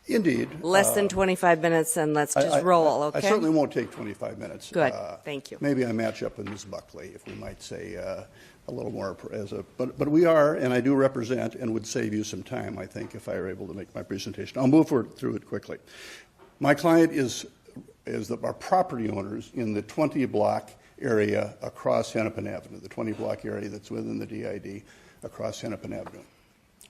Speaker 14: Indeed.
Speaker 1: Less than 25 minutes, and let's just roll, okay?
Speaker 14: I certainly won't take 25 minutes.
Speaker 1: Good, thank you.
Speaker 14: Maybe I match up with Ms. Buckley, if we might say a little more but we are, and I do represent, and would save you some time, I think, if I were able to make my presentation. I'll move through it quickly. My client is our property owners in the 20-block area across Hennepin Avenue, the 20-block area that's within the DID across Hennepin Avenue.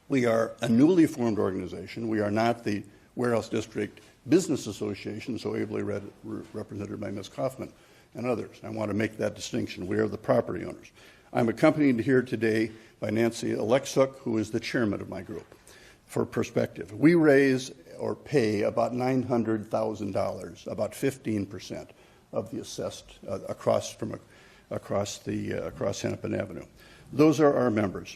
Speaker 14: We are a newly formed organization. We are not the Warehouse District Business Association, so ably represented by Ms. Kaufman and others. I want to make that distinction. We are the property owners. I'm accompanied here today by Nancy Alexuk, who is the chairman of my group. For perspective, we raise or pay about $900,000, about 15% of the assessed across Hennepin Avenue. Those are our members.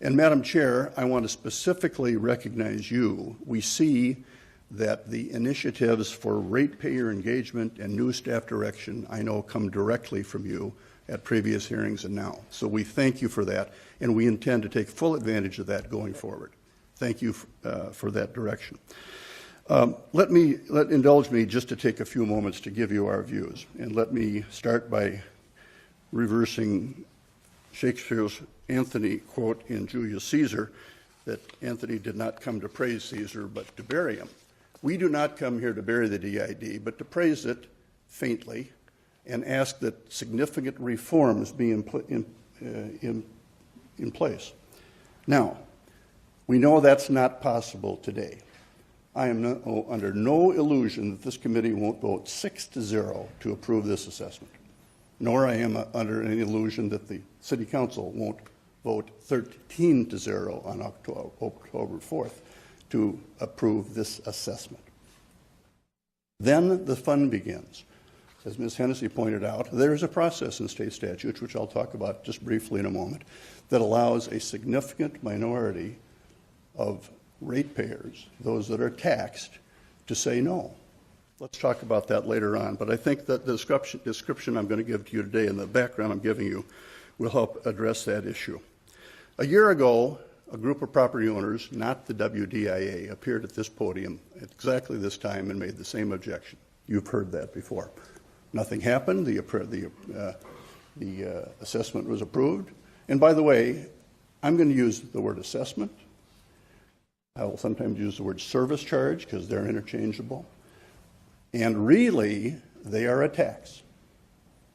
Speaker 14: And Madam Chair, I want to specifically recognize you. We see that the initiatives for ratepayer engagement and new staff direction, I know, come directly from you at previous hearings and now. So we thank you for that, and we intend to take full advantage of that going forward. thank you for that direction. Indulge me just to take a few moments to give you our views. And let me start by reversing Shakespeare's Antony quote in Julius Caesar, that Antony did not come to praise Caesar, but to bury him. We do not come here to bury the DID, but to praise it faintly and ask that significant reforms be in place. Now, we know that's not possible today. I am under no illusion that this committee won't vote 6-0 to approve this assessment, nor I am under any illusion that the City Council won't vote 13-0 on October 4th to approve this assessment. Then the fun begins. As Ms. Hennessy pointed out, there's a process in state statutes, which I'll talk about just briefly in a moment, that allows a significant minority of ratepayers, those that are taxed, to say no. Let's talk about that later on, but I think that the description I'm going to give to you today and the background I'm giving you will help address that issue. A year ago, a group of property owners, not the WDIA, appeared at this podium at exactly this time and made the same objection. You've heard that before. Nothing happened. The assessment was approved. And by the way, I'm going to use the word assessment. I will sometimes use the word service charge because they're interchangeable. And really, they are a tax.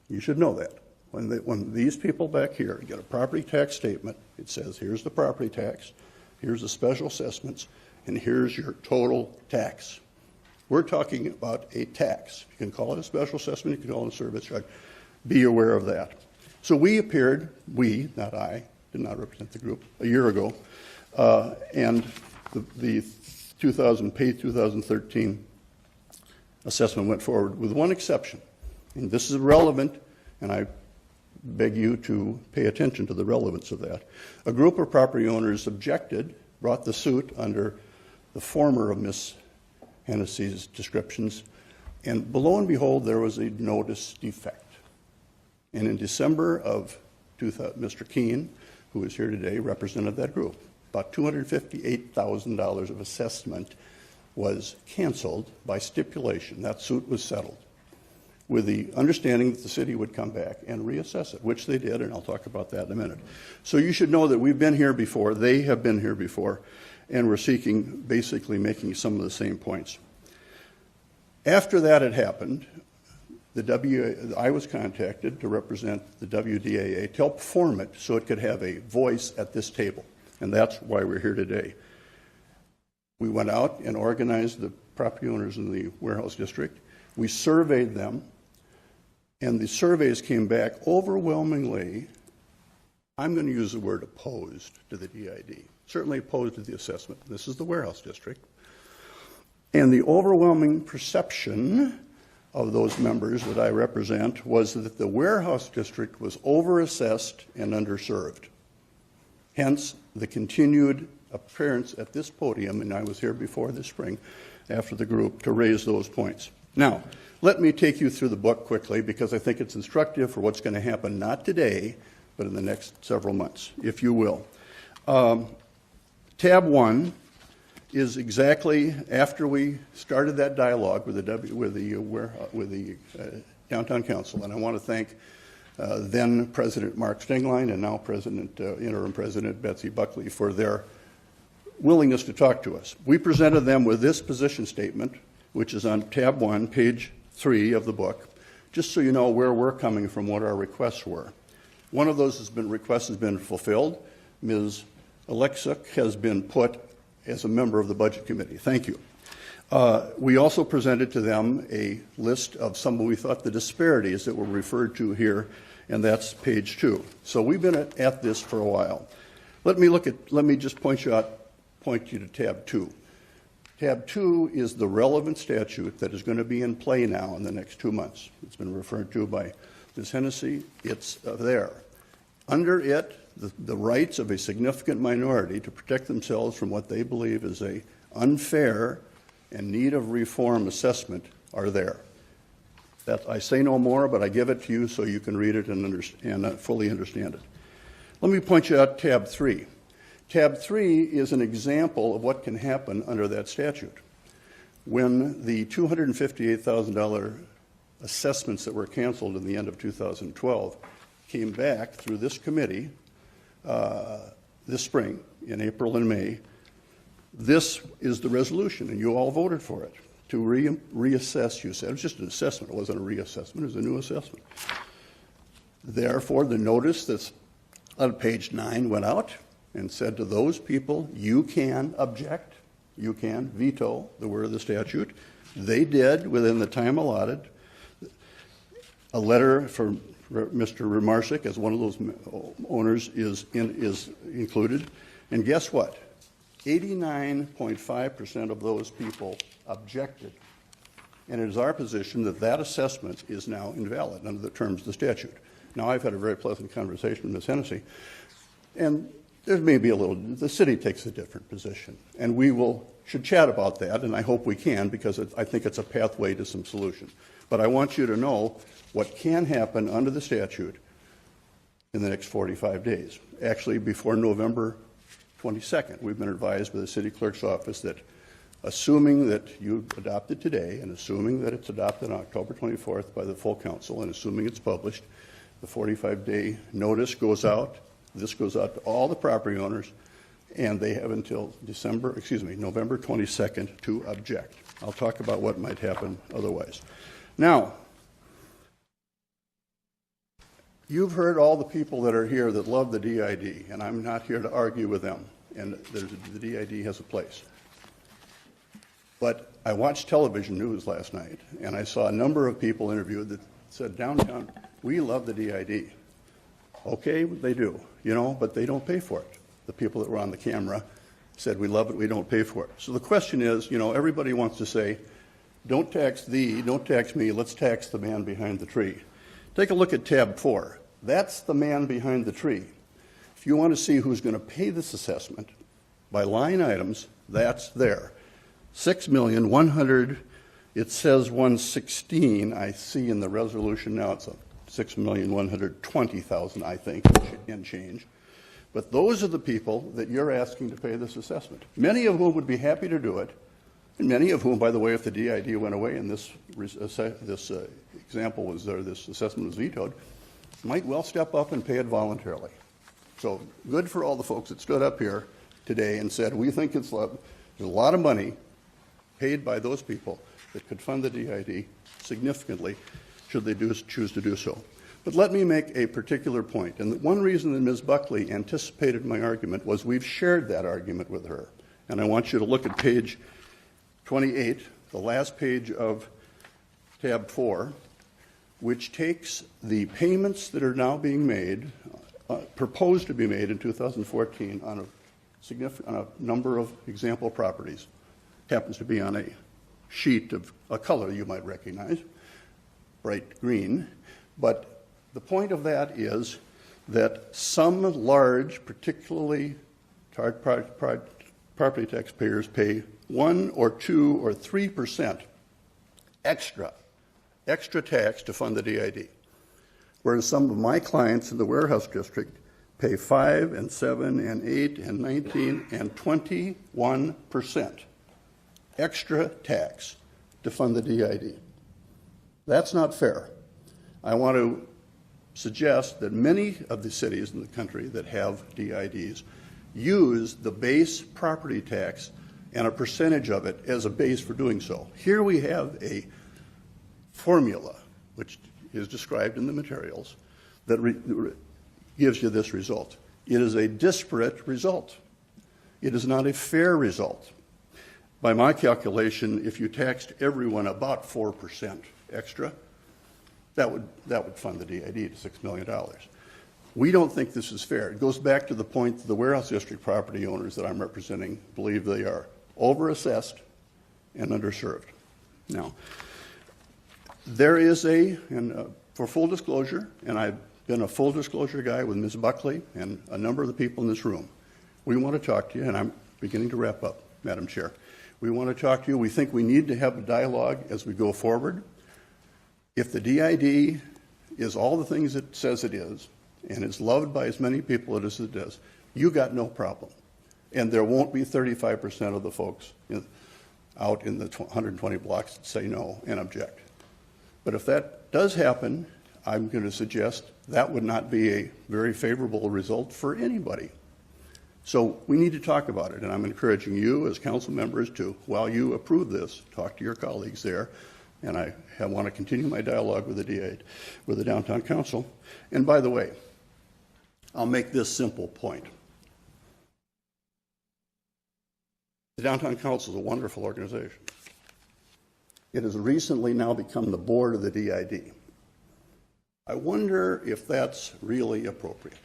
Speaker 14: You should know that. When these people back here get a property tax statement, it says, here's the property tax, here's the special assessments, and here's your total tax. We're talking about a tax. You can call it a special assessment, you can call it a service charge. Be aware of that. So we appeared, we, not I, did not represent the group, a year ago, and the 2013 assessment went forward with one exception. And this is relevant, and I beg you to pay attention to the relevance of that. A group of property owners objected, brought the suit under the former of Ms. Hennessy's descriptions, and lo and behold, there was a notice defect. And in December of 2000, Mr. Keene, who is here today, represented that group. About $258,000 of assessment was canceled by stipulation. That suit was settled with the understanding that the city would come back and reassess it, which they did, and I'll talk about that in a minute. So you should know that we've been here before, they have been here before, and we're basically making some of the same points. After that had happened, I was contacted to represent the WDAA to help form it so it could have a voice at this table, and that's why we're here today. We went out and organized the property owners in the warehouse district. We surveyed them, and the surveys came back overwhelmingly, I'm going to use the word opposed to the DID, certainly opposed to the assessment. This is the warehouse district. And the overwhelming perception of those members that I represent was that the warehouse district was overassessed and underserved. Hence, the continued appearance at this podium, and I was here before this spring after the group, to raise those points. Now, let me take you through the book quickly because I think it's instructive for what's going to happen not today, but in the next several months, if you will. Tab 1 is exactly after we started that dialogue with the Downtown Council, and I want to thank then President Mark Stingline and now Interim President Betsy Buckley for their willingness to talk to us. We presented them with this position statement, which is on tab 1, page 3 of the book, just so you know where we're coming from, what our requests were. One of those requests has been fulfilled. Ms. Alexic has been put as a member of the Budget Committee. Thank you. We also presented to them a list of some of we thought the disparities that were referred to here, and that's page 2. So we've been at this for a while. Let me just point you to tab 2. Tab 2 is the relevant statute that is going to be in play now in the next 2 months. It's been referred to by Ms. Hennessy. It's there. Under it, the rights of a significant minority to protect themselves from what they believe is an unfair and need of reform assessment are there. I say no more, but I give it to you so you can read it and fully understand it. Let me point you out tab 3. Tab 3 is an example of what can happen under that statute. When the $258,000 assessments that were canceled in the end of 2012 came back through this committee this spring, in April and May, this is the resolution, and you all voted for it, to reassess, you said. It was just an assessment. It wasn't a reassessment. It was a new assessment. Therefore, the notice that's on page 9 went out and said to those people, you can object, you can veto the word of the statute. They did within the time allotted. A letter from Mr. Remarsik, as one of those owners, is included. And guess what? 89.5% of those people objected. And it is our position that that assessment is now invalid under the terms of the statute. Now, I've had a very pleasant conversation with Ms. Hennessy, and there may be a little, the city takes a different position. And we should chat about that, and I hope we can, because I think it's a pathway to some solution. But I want you to know what can happen under the statute in the next 45 days. Actually, before November 22nd, we've been advised by the City Clerk's office that, assuming that you adopt it today, and assuming that it's adopted on October 24th by the full council, and assuming it's published, the 45-day notice goes out. This goes out to all the property owners, and they have until November 22nd to object. I'll talk about what might happen otherwise. Now, you've heard all the people that are here that love the DID, and I'm not here to argue with them, and the DID has a place. But I watched television news last night, and I saw a number of people interviewed that said, downtown, we love the DID. Okay, they do, but they don't pay for it. The people that were on the camera said, we love it, we don't pay for it. So the question is, everybody wants to say, don't tax thee, don't tax me, let's tax the man behind the tree. Take a look at tab 4. That's the man behind the tree. If you want to see who's going to pay this assessment by line items, that's there. $6,100,000, it says 116. I see in the resolution now it's $6,120,000, I think, and change. But those are the people that you're asking to pay this assessment. Many of whom would be happy to do it, and many of whom, by the way, if the DID went away and this example was there, this assessment was vetoed, might well step up and pay it voluntarily. So good for all the folks that stood up here today and said, we think there's a lot of money paid by those people that could fund the DID significantly should they choose to do so. But let me make a particular point. And one reason that Ms. Buckley anticipated my argument was we've shared that argument with her. And I want you to look at page 28, the last page of tab 4, which takes the payments that are now being made, proposed to be made in 2014 on a number of example properties. Happens to be on a sheet of a color you might recognize, bright green. But the point of that is that some large, particularly property taxpayers pay 1 or 2 or 3% extra tax to fund the DID, whereas some of my clients in the warehouse district pay 5 and 7 and 8 and 19 and 21% extra tax to fund the DID. That's not fair. I want to suggest that many of the cities in the country that have DIDs use the base property tax and a percentage of it as a base for doing so. Here we have a formula, which is described in the materials, that gives you this result. It is a disparate result. It is not a fair result. By my calculation, if you taxed everyone about 4% extra, that would fund the DID to $6 million. We don't think this is fair. It goes back to the point that the warehouse district property owners that I'm representing believe they are overassessed and underserved. Now, there is for full disclosure, and I've been a full disclosure guy with Ms. Buckley and a number of the people in this room, we want to talk to you, and I'm beginning to wrap up, Madam Chair. We want to talk to you. We think we need to have a dialogue as we go forward. If the DID is all the things it says it is, and is loved by as many people as it does, you got no problem. And there won't be 35% of the folks out in the 120 blocks that say no and object. But if that does happen, I'm going to suggest that would not be a very favorable result for anybody. So we need to talk about it, and I'm encouraging you as council members to, while you approve this, talk to your colleagues there, and I want to continue my dialogue with the DA, with the downtown council. And by the way, I'll make this simple point. The downtown council is a wonderful organization. It has recently now become the board of the DID. I wonder if that's really appropriate.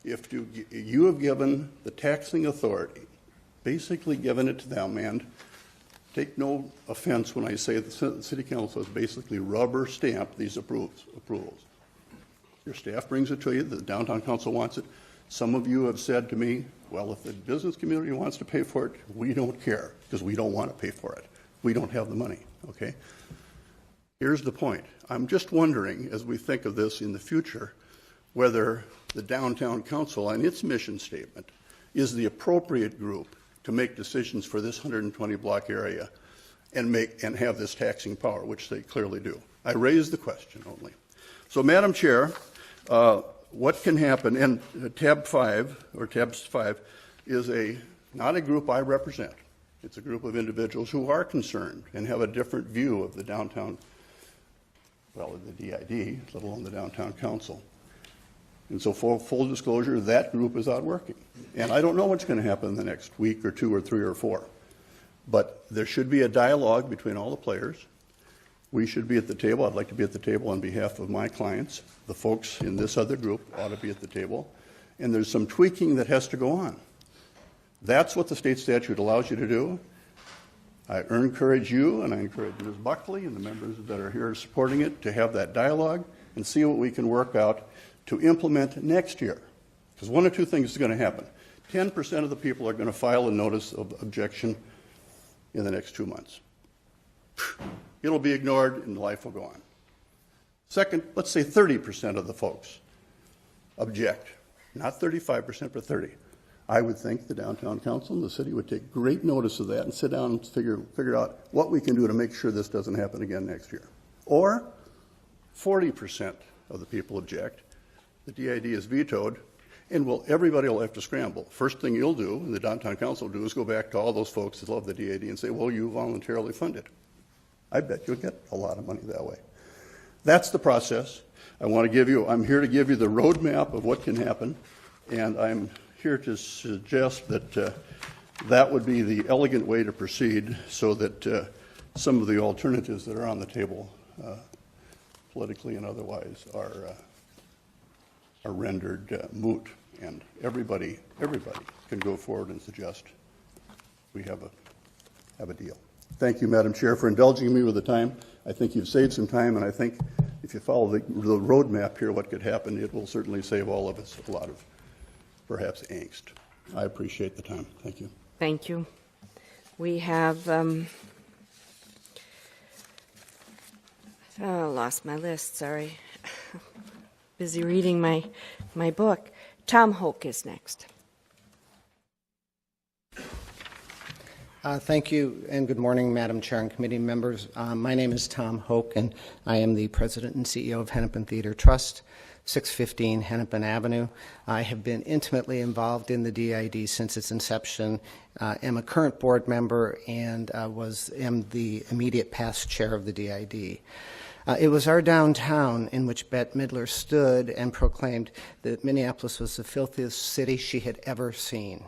Speaker 14: If you have given the taxing authority, basically given it to them, and take no offense when I say the city council has basically rubber stamped these approvals. Your staff brings it to you, the downtown council wants it. Some of you have said to me, well, if the business community wants to pay for it, we don't care, because we don't want to pay for it. We don't have the money, okay? Here's the point. I'm just wondering, as we think of this in the future, whether the downtown council and its mission statement is the appropriate group to make decisions for this 120 block area and have this taxing power, which they clearly do. I raise the question only. So, Madam Chair, what can happen, and tabs 5 is not a group I represent. It's a group of individuals who are concerned and have a different view of the downtown, well, the DID, let alone the downtown council. And so, for full disclosure, that group is out working. And I don't know what's going to happen in the next week or 2 or 3 or 4. But there should be a dialogue between all the players. We should be at the table. I'd like to be at the table on behalf of my clients. The folks in this other group ought to be at the table. And there's some tweaking that has to go on. That's what the state statute allows you to do. I encourage you, and I encourage Ms. Buckley and the members that are here supporting it, to have that dialogue and see what we can work out to implement next year. Because one or two things is going to happen. 10% of the people are going to file a notice of objection in the next 2 months. It'll be ignored and life will go on. Second, let's say 30% of the folks object. Not 35%, but 30%. I would think the downtown council and the city would take great notice of that and sit down and figure out what we can do to make sure this doesn't happen again next year. Or 40% of the people object. The DID is vetoed, and everybody will have to scramble. First thing you'll do, and the downtown council will do, is go back to all those folks that love the DID and say, well, you voluntarily funded. I bet you'll get a lot of money that way. That's the process. I'm here to give you the roadmap of what can happen, and I'm here to suggest that that would be the elegant way to proceed so that some of the alternatives that are on the table, politically and otherwise, are rendered moot, and everybody can go forward and suggest we have a deal. Thank you, Madam Chair, for indulging me with the time. I think you've saved some time, and I think if you follow the roadmap here, what could happen, it will certainly save all of us a lot of perhaps angst. I appreciate the time. Thank you.
Speaker 1: Thank you. We have lost my list, sorry. Busy reading my book. Tom Hoke is next.
Speaker 15: Thank you, and good morning, Madam Chair and committee members. My name is Tom Hoke, and I am the President and CEO of Hennepin Theater Trust, 615 Hennepin Avenue. I have been intimately involved in the DID since its inception, am a current board member, and am the immediate past chair of the DID. It was our downtown in which Bette Midler stood and proclaimed that Minneapolis was the filthiest city she had ever seen.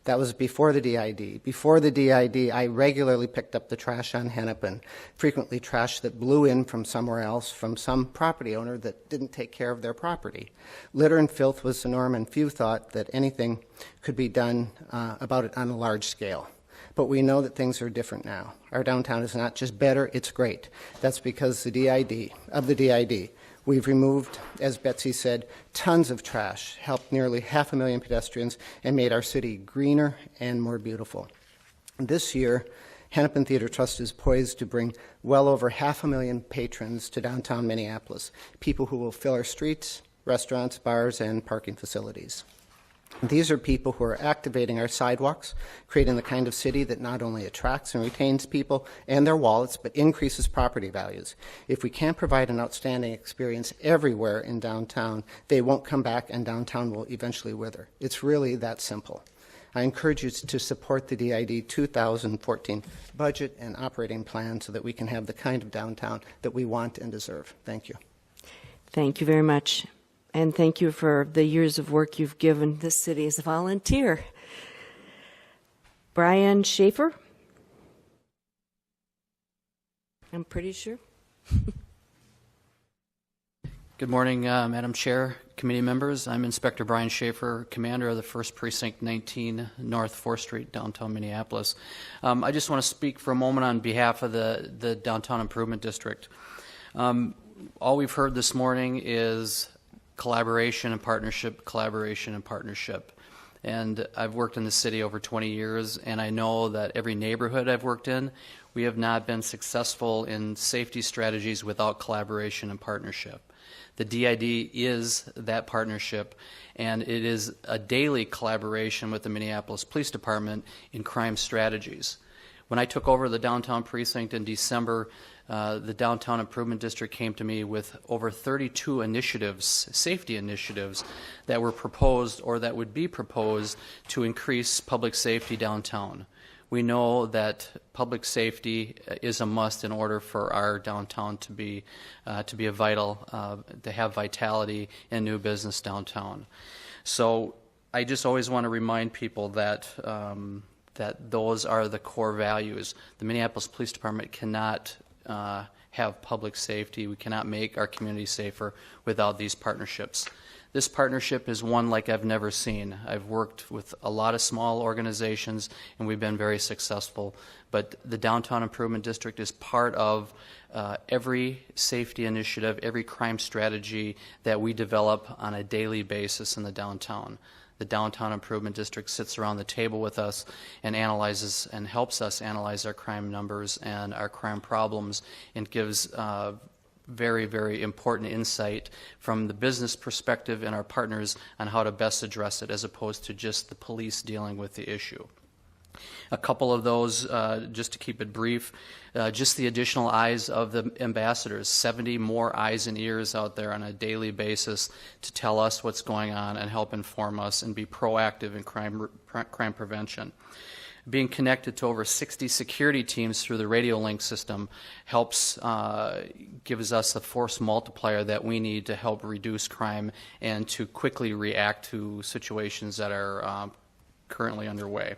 Speaker 15: That was before the DID. Before the DID, I regularly picked up the trash on Hennepin, frequently trash that blew in from somewhere else, from some property owner that didn't take care of their property. Litter and filth was the norm, and few thought that anything could be done about it on a large scale. But we know that things are different now. Our downtown is not just better, it's great. That's because the DID, we've removed, as Betsy said, tons of trash, helped nearly 500,000 pedestrians, and made our city greener and more beautiful. This year, Hennepin Theater Trust is poised to bring well over 500,000 patrons to downtown Minneapolis, people who will fill our streets, restaurants, bars, and parking facilities. These are people who are activating our sidewalks, creating the kind of city that not only attracts and retains people and their wallets, but increases property values. If we can't provide an outstanding experience everywhere in downtown, they won't come back and downtown will eventually wither. It's really that simple. I encourage you to support the DID 2014 budget and operating plan so that we can have the kind of downtown that we want and deserve. Thank you.
Speaker 1: Thank you very much. And thank you for the years of work you've given this city as a volunteer. Brian Schaefer? I'm pretty sure.
Speaker 16: Good morning, Madam Chair, committee members. I'm Inspector Brian Schaefer, commander of the 1st Precinct 19 North 4th Street, downtown Minneapolis. I just want to speak for a moment on behalf of the Downtown Improvement District. All we've heard this morning is collaboration and partnership, collaboration and partnership. And I've worked in the city over 20 years, and I know that every neighborhood I've worked in, we have not been successful in safety strategies without collaboration and partnership. The DID is that partnership, and it is a daily collaboration with the Minneapolis Police Department in crime strategies. When I took over the downtown precinct in December, the Downtown Improvement District came to me with over 32 initiatives, safety initiatives, that were proposed or that would be proposed to increase public safety downtown. We know that public safety is a must in order for our downtown to be a vital, to have vitality and new business downtown. So I just always want to remind people that that those are the core values. The Minneapolis Police Department cannot have public safety. We cannot make our community safer without these partnerships. This partnership is one like I've never seen. I've worked with a lot of small organizations and we've been very successful, but the Downtown Improvement District is part of every safety initiative, every crime strategy that we develop on a daily basis in the downtown. The Downtown Improvement District sits around the table with us and analyzes and helps us analyze our crime numbers and our crime problems, and gives very, very important insight from the business perspective and our partners on how to best address it, as opposed to just the police dealing with the issue. A couple of those, just to keep it brief, just the additional eyes of the ambassadors, 70 more eyes and ears out there on a daily basis to tell us what's going on and help inform us and be proactive in crime prevention. Being connected to over 60 security teams through the radio link system helps, gives us the force multiplier that we need to help reduce crime and to quickly react to situations that are currently underway.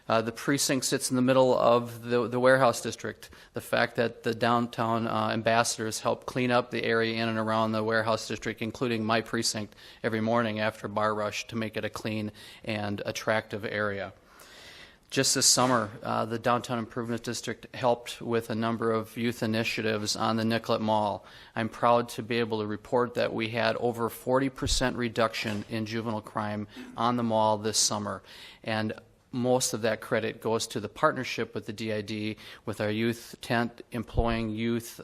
Speaker 16: The precinct sits in the middle of the warehouse district. The fact that the downtown ambassadors help clean up the area in and around the warehouse district, including my precinct, every morning after bar rush, to make it a clean and attractive area. Just this summer, the Downtown Improvement District helped with a number of youth initiatives on the Nicollet Mall. I'm proud to be able to report that we had over 40% reduction in juvenile crime on the mall this summer. And most of that credit goes to the partnership with the DID, with our youth tent, employing youth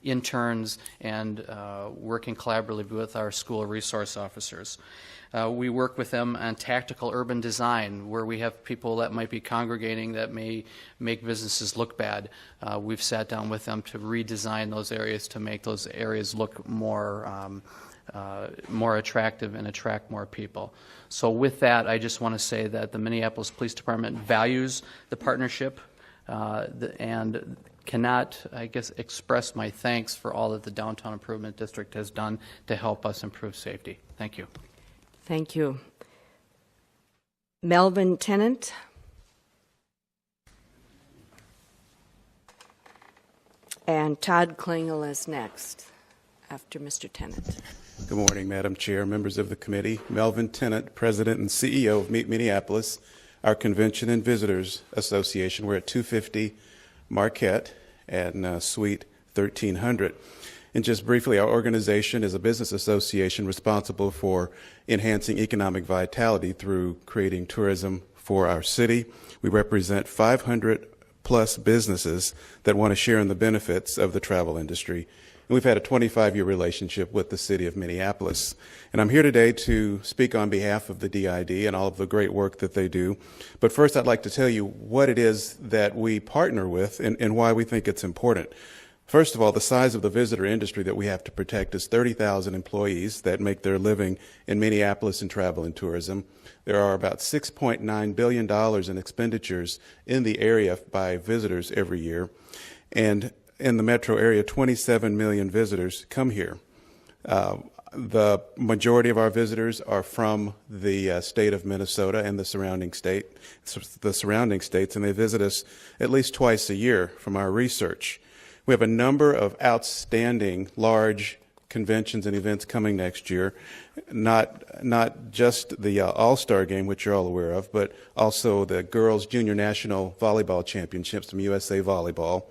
Speaker 16: interns, and working collaboratively with our school resource officers. We work with them on tactical urban design, where we have people that might be congregating that may make businesses look bad. We've sat down with them to redesign those areas to make those areas look more attractive and attract more people. So with that, I just want to say that the Minneapolis Police Department values the partnership and cannot, I guess, express my thanks for all that the Downtown Improvement District has done to help us improve safety. Thank you.
Speaker 1: Thank you. Melvin Tennant. And Todd Klingel is next, after Mr. Tennant.
Speaker 17: Good morning, Madam Chair, members of the committee. Melvin Tennant, President and CEO of Meet Minneapolis, our Convention and Visitors Association. We're at 250 Marquette and Suite 1300. And just briefly, our organization is a business association responsible for enhancing economic vitality through creating tourism for our city. We represent 500 plus businesses that want to share in the benefits of the travel industry. and we've had a 25-year relationship with the city of Minneapolis. And I'm here today to speak on behalf of the DID and all of the great work that they do. But first, I'd like to tell you what it is that we partner with and why we think it's important. First of all, the size of the visitor industry that we have to protect is 30,000 employees that make their living in Minneapolis in travel and tourism. There are about $6.9 billion in expenditures in the area by visitors every year. And in the metro area, 27 million visitors come here. The majority of our visitors are from the state of Minnesota and the surrounding states, and they visit us at least twice a year from our research. We have a number of outstanding large conventions and events coming next year, not just the All-Star Game, which you're all aware of, but also the Girls Junior National Volleyball Championships from USA Volleyball.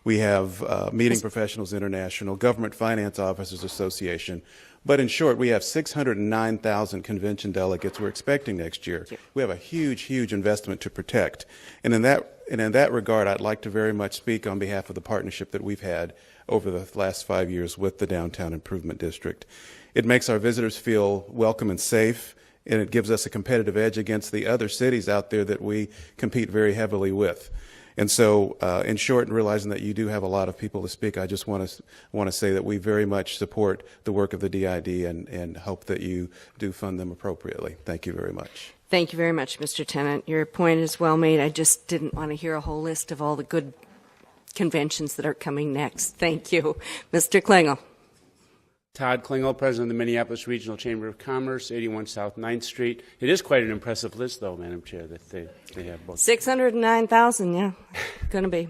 Speaker 17: We have Meeting Professionals International, Government Finance Officers Association. But in short, we have 609,000 convention delegates we're expecting next year. We have a huge, huge investment to protect. And in that regard, I'd like to very much speak on behalf of the partnership that we've had over the last 5 years with the Downtown Improvement District. It makes our visitors feel welcome and safe, and it gives us a competitive edge against the other cities out there that we compete very heavily with. And so, in short, and realizing that you do have a lot of people to speak, I just want to say that we very much support the work of the DID and hope that you do fund them appropriately. Thank you very much.
Speaker 1: Thank you very much, Mr. Tennant. Your point is well made. I just didn't want to hear a whole list of all the good conventions that are coming next. Thank you. Mr. Klingel.
Speaker 18: Todd Klingel, President of the Minneapolis Regional Chamber of Commerce, 81 South 9th Street. It is quite an impressive list, though, Madam Chair, that they have both.
Speaker 1: 609,000, yeah, going to be.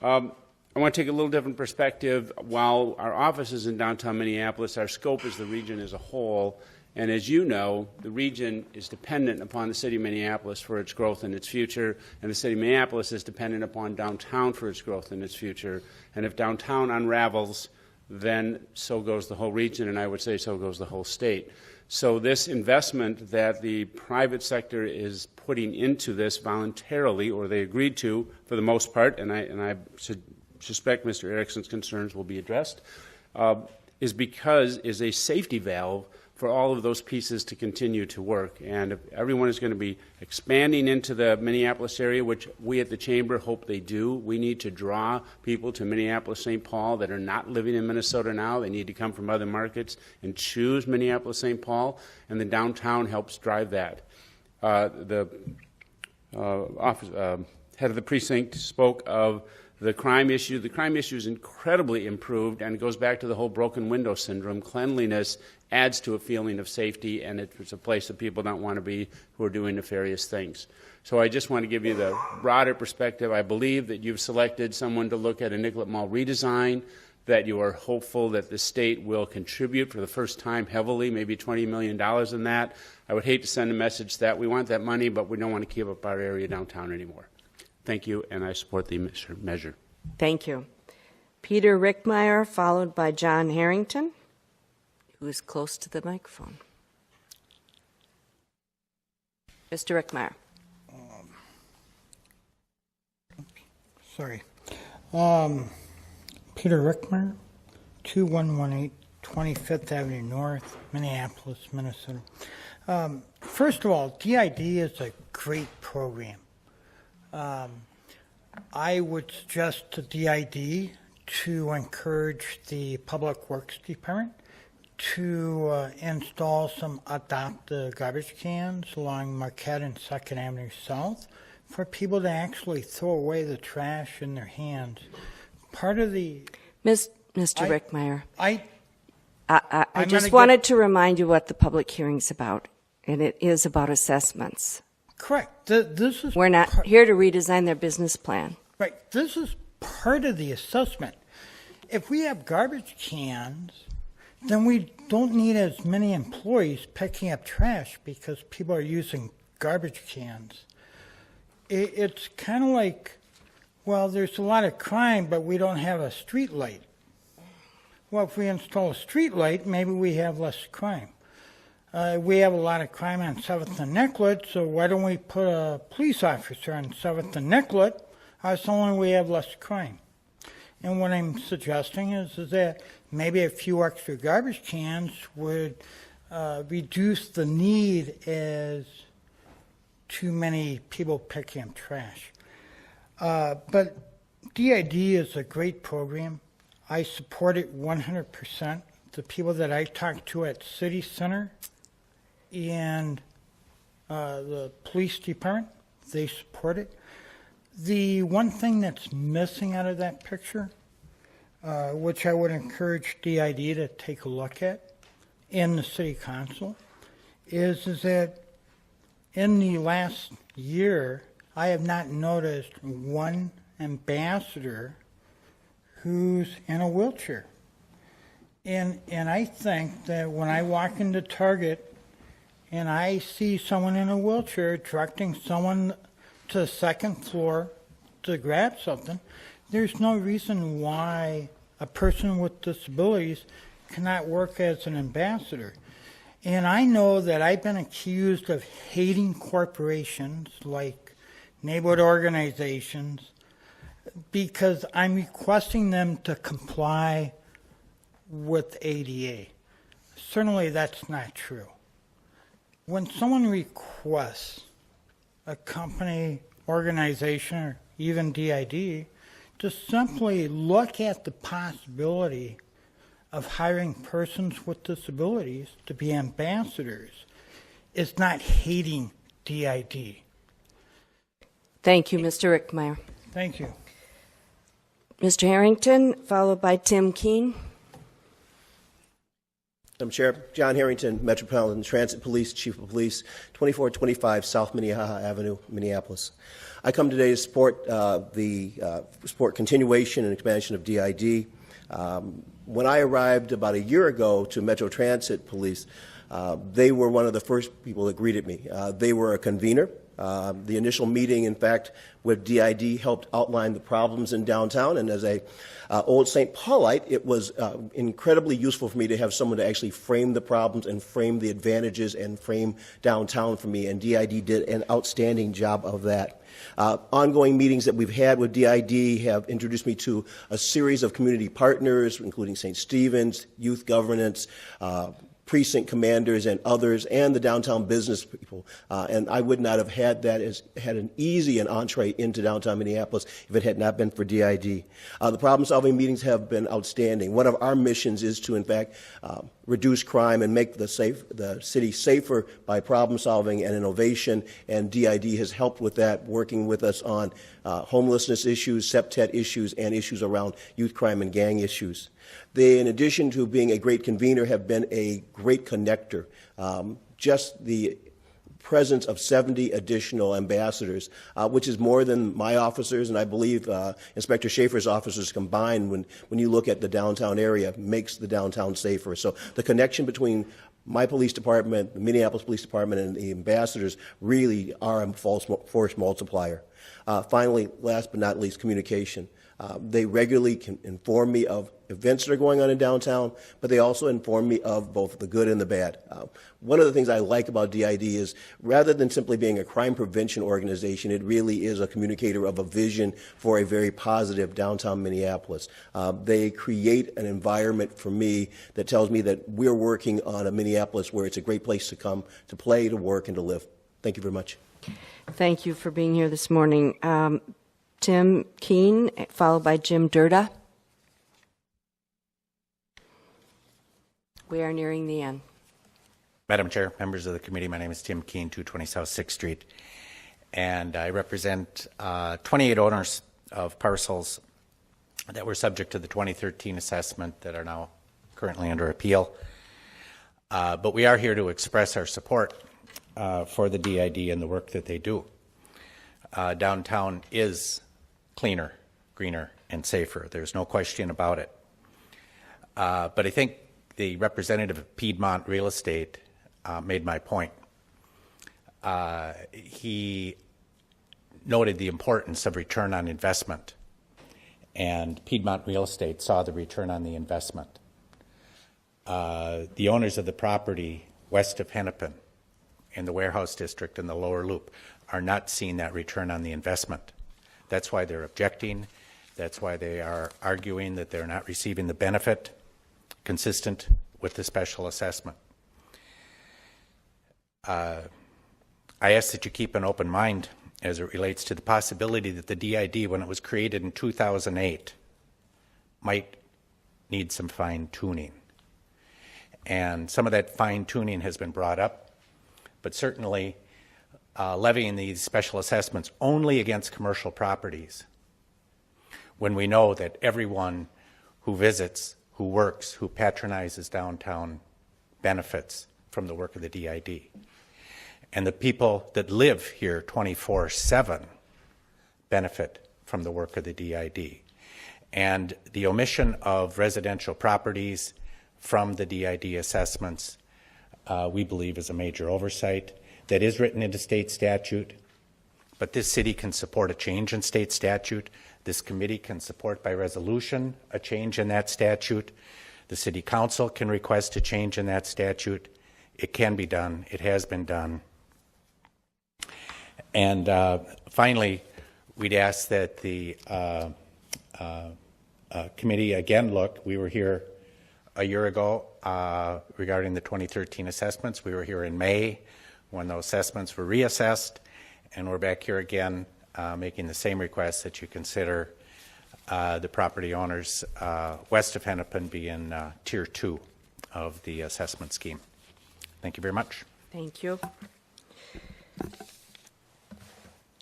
Speaker 18: I want to take a little different perspective. While our office is in downtown Minneapolis, our scope is the region as a whole. And as you know, the region is dependent upon the city of Minneapolis for its growth and its future, and the city of Minneapolis is dependent upon downtown for its growth and its future. And if downtown unravels, then so goes the whole region, and I would say so goes the whole state. So this investment that the private sector is putting into this voluntarily, or they agreed to for the most part, and I suspect Mr. Erickson's concerns will be addressed, is a safety valve for all of those pieces to continue to work. And if everyone is going to be expanding into the Minneapolis area, which we at the Chamber hope they do, we need to draw people to Minneapolis-St. Paul that are not living in Minnesota now. They need to come from other markets and choose Minneapolis-St. Paul, and the downtown helps drive that. The head of the precinct spoke of the crime issue. The crime issue is incredibly improved, and it goes back to the whole broken window syndrome. Cleanliness adds to a feeling of safety, and it's a place that people don't want to be who are doing nefarious things. So I just want to give you the broader perspective. I believe that you've selected someone to look at a Nicollet Mall redesign, that you are hopeful that the state will contribute for the first time heavily, maybe $20 million in that. I would hate to send a message that we want that money, but we don't want to keep up our area downtown anymore. Thank you, and I support the measure.
Speaker 1: Thank you. Peter Rickmeyer, followed by John Harrington, who is close to the microphone. Mr. Rickmeyer.
Speaker 19: Sorry. Peter Rickmeyer, 2118 25th Avenue North, Minneapolis, Minnesota. First of all, DID is a great program. I would suggest to DID to encourage the Public Works Department to install some adopt garbage cans along Marquette and 2nd Avenue South for people to actually throw away the trash in their hands. Part of the...
Speaker 1: Mr. Rickmeyer, I just wanted to remind you what the public hearing's about, and it is about assessments.
Speaker 19: Correct. This is
Speaker 1: We're not here to redesign their business plan.
Speaker 19: Right. This is part of the assessment. If we have garbage cans, then we don't need as many employees picking up trash because people are using garbage cans. It's kind of like, well, there's a lot of crime, but we don't have a street light. Well, if we install a street light, maybe we have less crime. We have a lot of crime on 7th and Nicollet, so why don't we put a police officer on 7th and Nicollet? So only we have less crime. And what I'm suggesting is that maybe a few extra garbage cans would reduce the need as too many people picking up trash. But DID is a great program. I support it 100%. The people that I talk to at City Center and the police department, they support it. The one thing that's missing out of that picture, which I would encourage DID to take a look at in the city council, is that in the last year, I have not noticed one ambassador who's in a wheelchair. And I think that when I walk into Target and I see someone in a wheelchair directing someone to the second floor to grab something, there's no reason why a person with disabilities cannot work as an ambassador. And I know that I've been accused of hating corporations like neighborhood organizations because I'm requesting them to comply with ADA. Certainly that's not true. When someone requests a company, organization, or even DID to simply look at the possibility of hiring persons with disabilities to be ambassadors is not hating DID.
Speaker 1: Thank you, Mr. Rickmeyer.
Speaker 19: Thank you.
Speaker 1: Mr. Harrington, followed by Tim Keene.
Speaker 20: Madam Chair, John Harrington, Metropolitan Transit Police, Chief of Police, 2425 South Minnehaha Avenue, Minneapolis. I come today to support support continuation and expansion of DID. When I arrived about a year ago to Metro Transit Police, they were one of the first people that greeted me. They were a convener. The initial meeting, in fact, with DID helped outline the problems in downtown, and as a old St. Paulite, it was incredibly useful for me to have someone to actually frame the problems and frame the advantages and frame downtown for me, and DID did an outstanding job of that. Ongoing meetings that we've had with DID have introduced me to a series of community partners, including St. Stephen's, youth governance, precinct commanders and others, and the downtown business people. And I would not have had an easy an entree into downtown Minneapolis if it had not been for DID. The problem-solving meetings have been outstanding. One of our missions is to, in fact, reduce crime and make the city safer by problem-solving and innovation, and DID has helped with that, working with us on homelessness issues, septet issues, and issues around youth crime and gang issues. They, in addition to being a great convener, have been a great connector. Just the presence of 70 additional ambassadors, which is more than my officers, and I believe Inspector Schaefer's officers combined, when you look at the downtown area, makes the downtown safer. So the connection between my police department, the Minneapolis Police Department, and the ambassadors really are a force multiplier. Finally, last but not least, communication. They regularly can inform me of events that are going on in downtown, but they also inform me of both the good and the bad. One of the things I like about DID is, rather than simply being a crime prevention organization, it really is a communicator of a vision for a very positive downtown Minneapolis. They create an environment for me that tells me that we're working on a Minneapolis where it's a great place to come, to play, to work, and to live. Thank you very much.
Speaker 1: Thank you for being here this morning. Tim Keene, followed by Jim Durda. We are nearing the end.
Speaker 21: Madam Chair, members of the committee, my name is Tim Keene, 220 South 6th Street, and I represent 28 owners of parcels that were subject to the 2013 assessment that are now currently under appeal. But we are here to express our support for the DID and the work that they do. Downtown is cleaner, greener, and safer. There's no question about it. But I think the representative of Piedmont Real Estate made my point. He noted the importance of return on investment, and Piedmont Real Estate saw the return on the investment. The owners of the property west of Hennepin in the warehouse district and the lower loop are not seeing that return on the investment. That's why they're objecting. That's why they are arguing that they're not receiving the benefit consistent with the special assessment. I ask that you keep an open mind as it relates to the possibility that the DID, when it was created in 2008, might need some fine-tuning. And some of that fine-tuning has been brought up, but certainly levying these special assessments only against commercial properties, when we know that everyone who visits, who works, who patronizes downtown benefits from the work of the DID. And the people that live here 24/7 benefit from the work of the DID. And the omission of residential properties from the DID assessments, we believe, is a major oversight that is written into state statute. But this city can support a change in state statute. This committee can support by resolution a change in that statute. The city council can request a change in that statute. It can be done. It has been done. And finally, we'd ask that the committee again look. We were here a year ago regarding the 2013 assessments. We were here in May when those assessments were reassessed, and we're back here again making the same request that you consider the property owners west of Hennepin be in Tier 2 of the assessment scheme. Thank you very much.
Speaker 1: Thank you.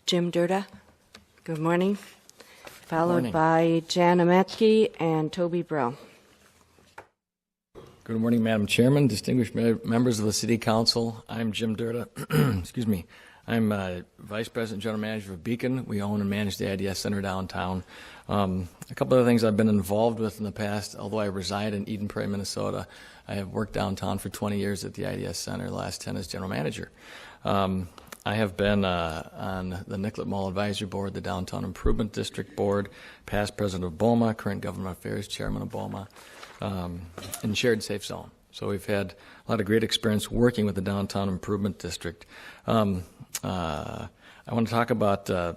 Speaker 1: Jim Durda, good morning. Followed by Jana Metke and Toby Brill.
Speaker 2: Good morning, Madam Chairman, distinguished members of the City Council. I'm Jim Durda. Excuse me. I'm Vice President, General Manager of Beacon. We own and manage the IDS Center downtown. A couple of things I've been involved with in the past. Although I reside in Eden Prairie, Minnesota, I have worked downtown for 20 years at the IDS Center, the last 10 as General Manager. I have been on the Nicollet Mall Advisory Board, the Downtown Improvement District Board, past President of BOMA, current Government Affairs Chairman of BOMA, and Shared Safe Zone. So we've had a lot of great experience working with the Downtown Improvement District. I want to talk about the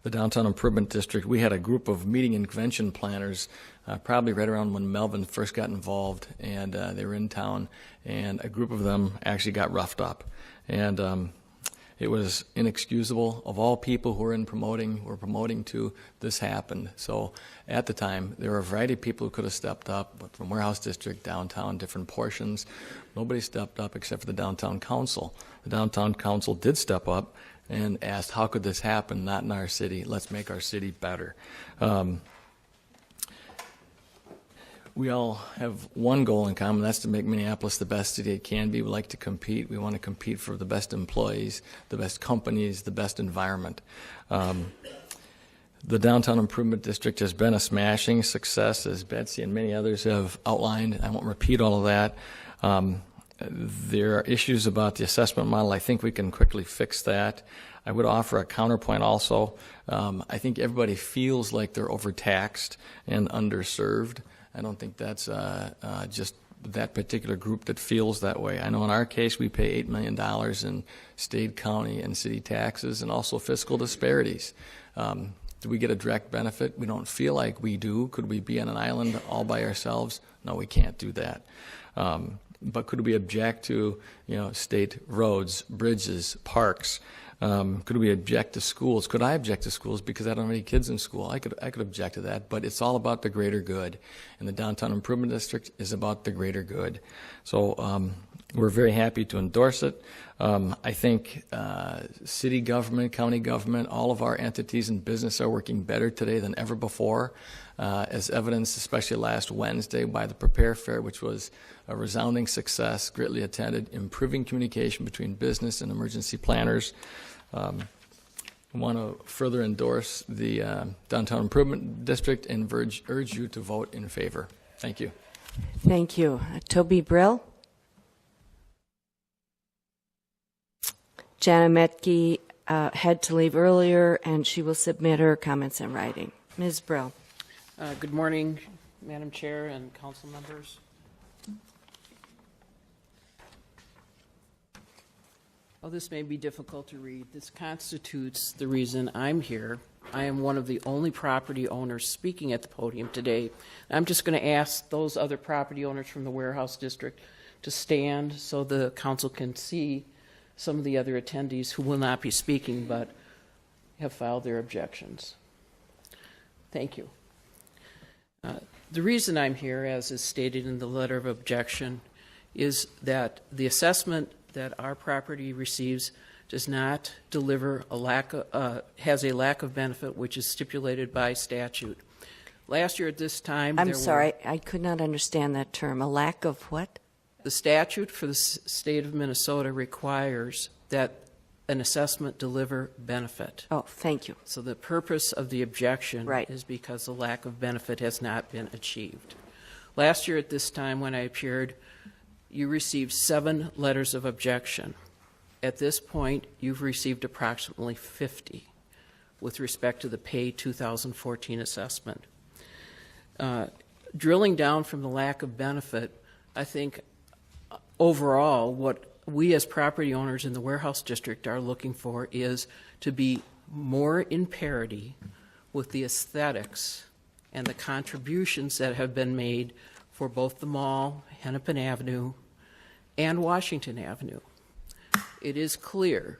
Speaker 2: Downtown Improvement District. We had a group of meeting and convention planners probably right around when Melvin first got involved, and they were in town, and a group of them actually got roughed up. And it was inexcusable. Of all people who were promoting to, this happened. So at the time, there were a variety of people who could have stepped up, but from Warehouse District, downtown, different portions, nobody stepped up except for the Downtown Council. The Downtown Council did step up and asked, how could this happen? Not in our city. Let's make our city better. We all have one goal in common, that's to make Minneapolis the best city it can be. We like to compete. We want to compete for the best employees, the best companies, the best environment. The Downtown Improvement District has been a smashing success, as Betsy and many others have outlined. I won't repeat all of that. There are issues about the assessment model. I think we can quickly fix that. I would offer a counterpoint also. I think everybody feels like they're overtaxed and underserved. I don't think that's just that particular group that feels that way. I know in our case we pay $8 million in state, county, and city taxes, and also fiscal disparities. Do we get a direct benefit? We don't feel like we do. Could we be on an island all by ourselves? No, we can't do that. But could we object to, state roads, bridges, parks? Could we object to schools? Could I object to schools because I don't have any kids in school? I could object to that, but it's all about the greater good. And the Downtown Improvement District is about the greater good. So we're very happy to endorse it. I think city government, county government, all of our entities and business are working better today than ever before, as evidenced especially last Wednesday by the Prepare Fair, which was a resounding success, greatly attended, improving communication between business and emergency planners. I want to further endorse the Downtown Improvement District and urge you to vote in favor. Thank you.
Speaker 1: Thank you. Toby Brill. Jana Metke had to leave earlier, and she will submit her comments in writing. Ms. Brill.
Speaker 22: Good morning, Madam Chair and council members. Well, this may be difficult to read. This constitutes the reason I'm here I am one of the only property owners speaking at the podium today. I'm just going to ask those other property owners from the warehouse district to stand so the council can see some of the other attendees who will not be speaking but have filed their objections. Thank you. The reason I'm here, as is stated in the letter of objection, is that the assessment that our property receives does not deliver has a lack of benefit which is stipulated by statute. Last year at this time,
Speaker 1: I'm sorry, I could not understand that term. A lack of what?
Speaker 22: The statute for the state of Minnesota requires that an assessment deliver benefit.
Speaker 1: Oh, thank you.
Speaker 22: So the purpose of the objection is because the lack of benefit has not been achieved. Last year at this time when I appeared, you received 7 letters of objection. At this point, you've received approximately 50 with respect to the Pay 2014 assessment. Drilling down from the lack of benefit, I think overall what we as property owners in the warehouse district are looking for is to be more in parity with the aesthetics and the contributions that have been made for both the mall, Hennepin Avenue, and Washington Avenue. It is clear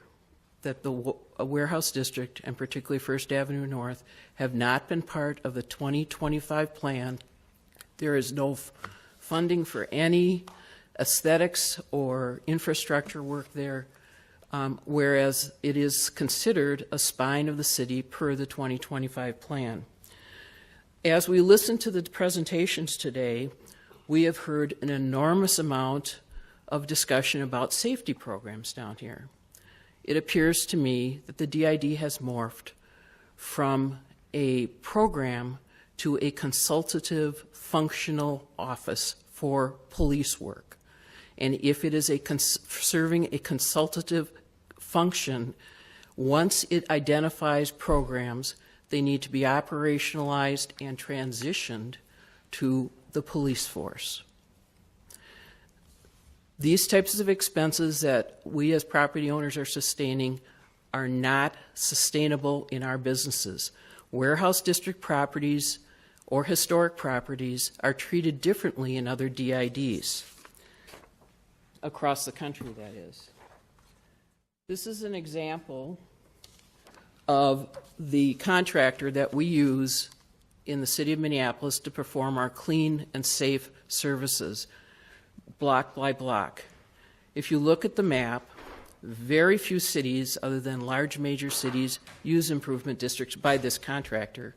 Speaker 22: that the warehouse district, and particularly First Avenue North, have not been part of the 2025 plan. There is no funding for any aesthetics or infrastructure work there, whereas it is considered a spine of the city per the 2025 plan. As we listen to the presentations today, we have heard an enormous amount of discussion about safety programs down here. It appears to me that the DID has morphed from a program to a consultative, functional office for police work. And if it is serving a consultative function, once it identifies programs, they need to be operationalized and transitioned to the police force. These types of expenses that we as property owners are sustaining are not sustainable in our businesses. Warehouse district properties or historic properties are treated differently in other DIDs. Across the country, that is. This is an example of the contractor that we use in the city of Minneapolis to perform our clean and safe services, block by block. If you look at the map, very few cities other than large major cities use improvement districts by this contractor.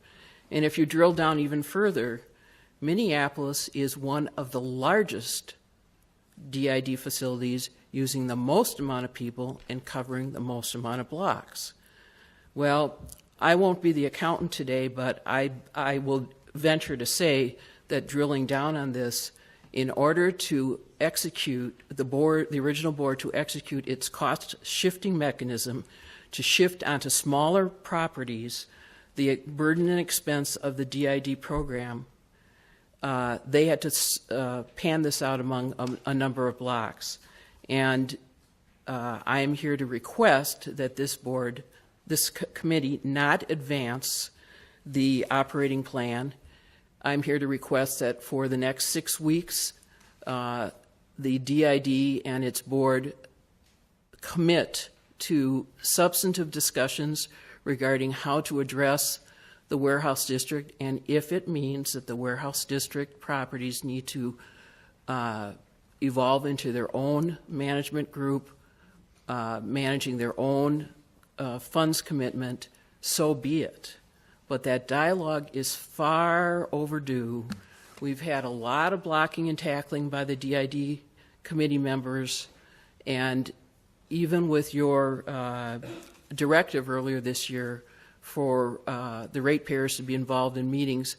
Speaker 22: And if you drill down even further, Minneapolis is one of the largest DID facilities using the most amount of people and covering the most amount of blocks. Well, I won't be the accountant today, but I will venture to say that drilling down on this, in order to execute the original board to execute its cost shifting mechanism to shift onto smaller properties the burden and expense of the DID program, they had to pan this out among a number of blocks. And I am here to request that this committee not advance the operating plan. I'm here to request that for the next 6 weeks, the DID and its board commit to substantive discussions regarding how to address the warehouse district, and if it means that the warehouse district properties need to evolve into their own management group, managing their own funds commitment, so be it. But that dialogue is far overdue. We've had a lot of blocking and tackling by the DID committee members, and even with your directive earlier this year for the ratepayers to be involved in meetings,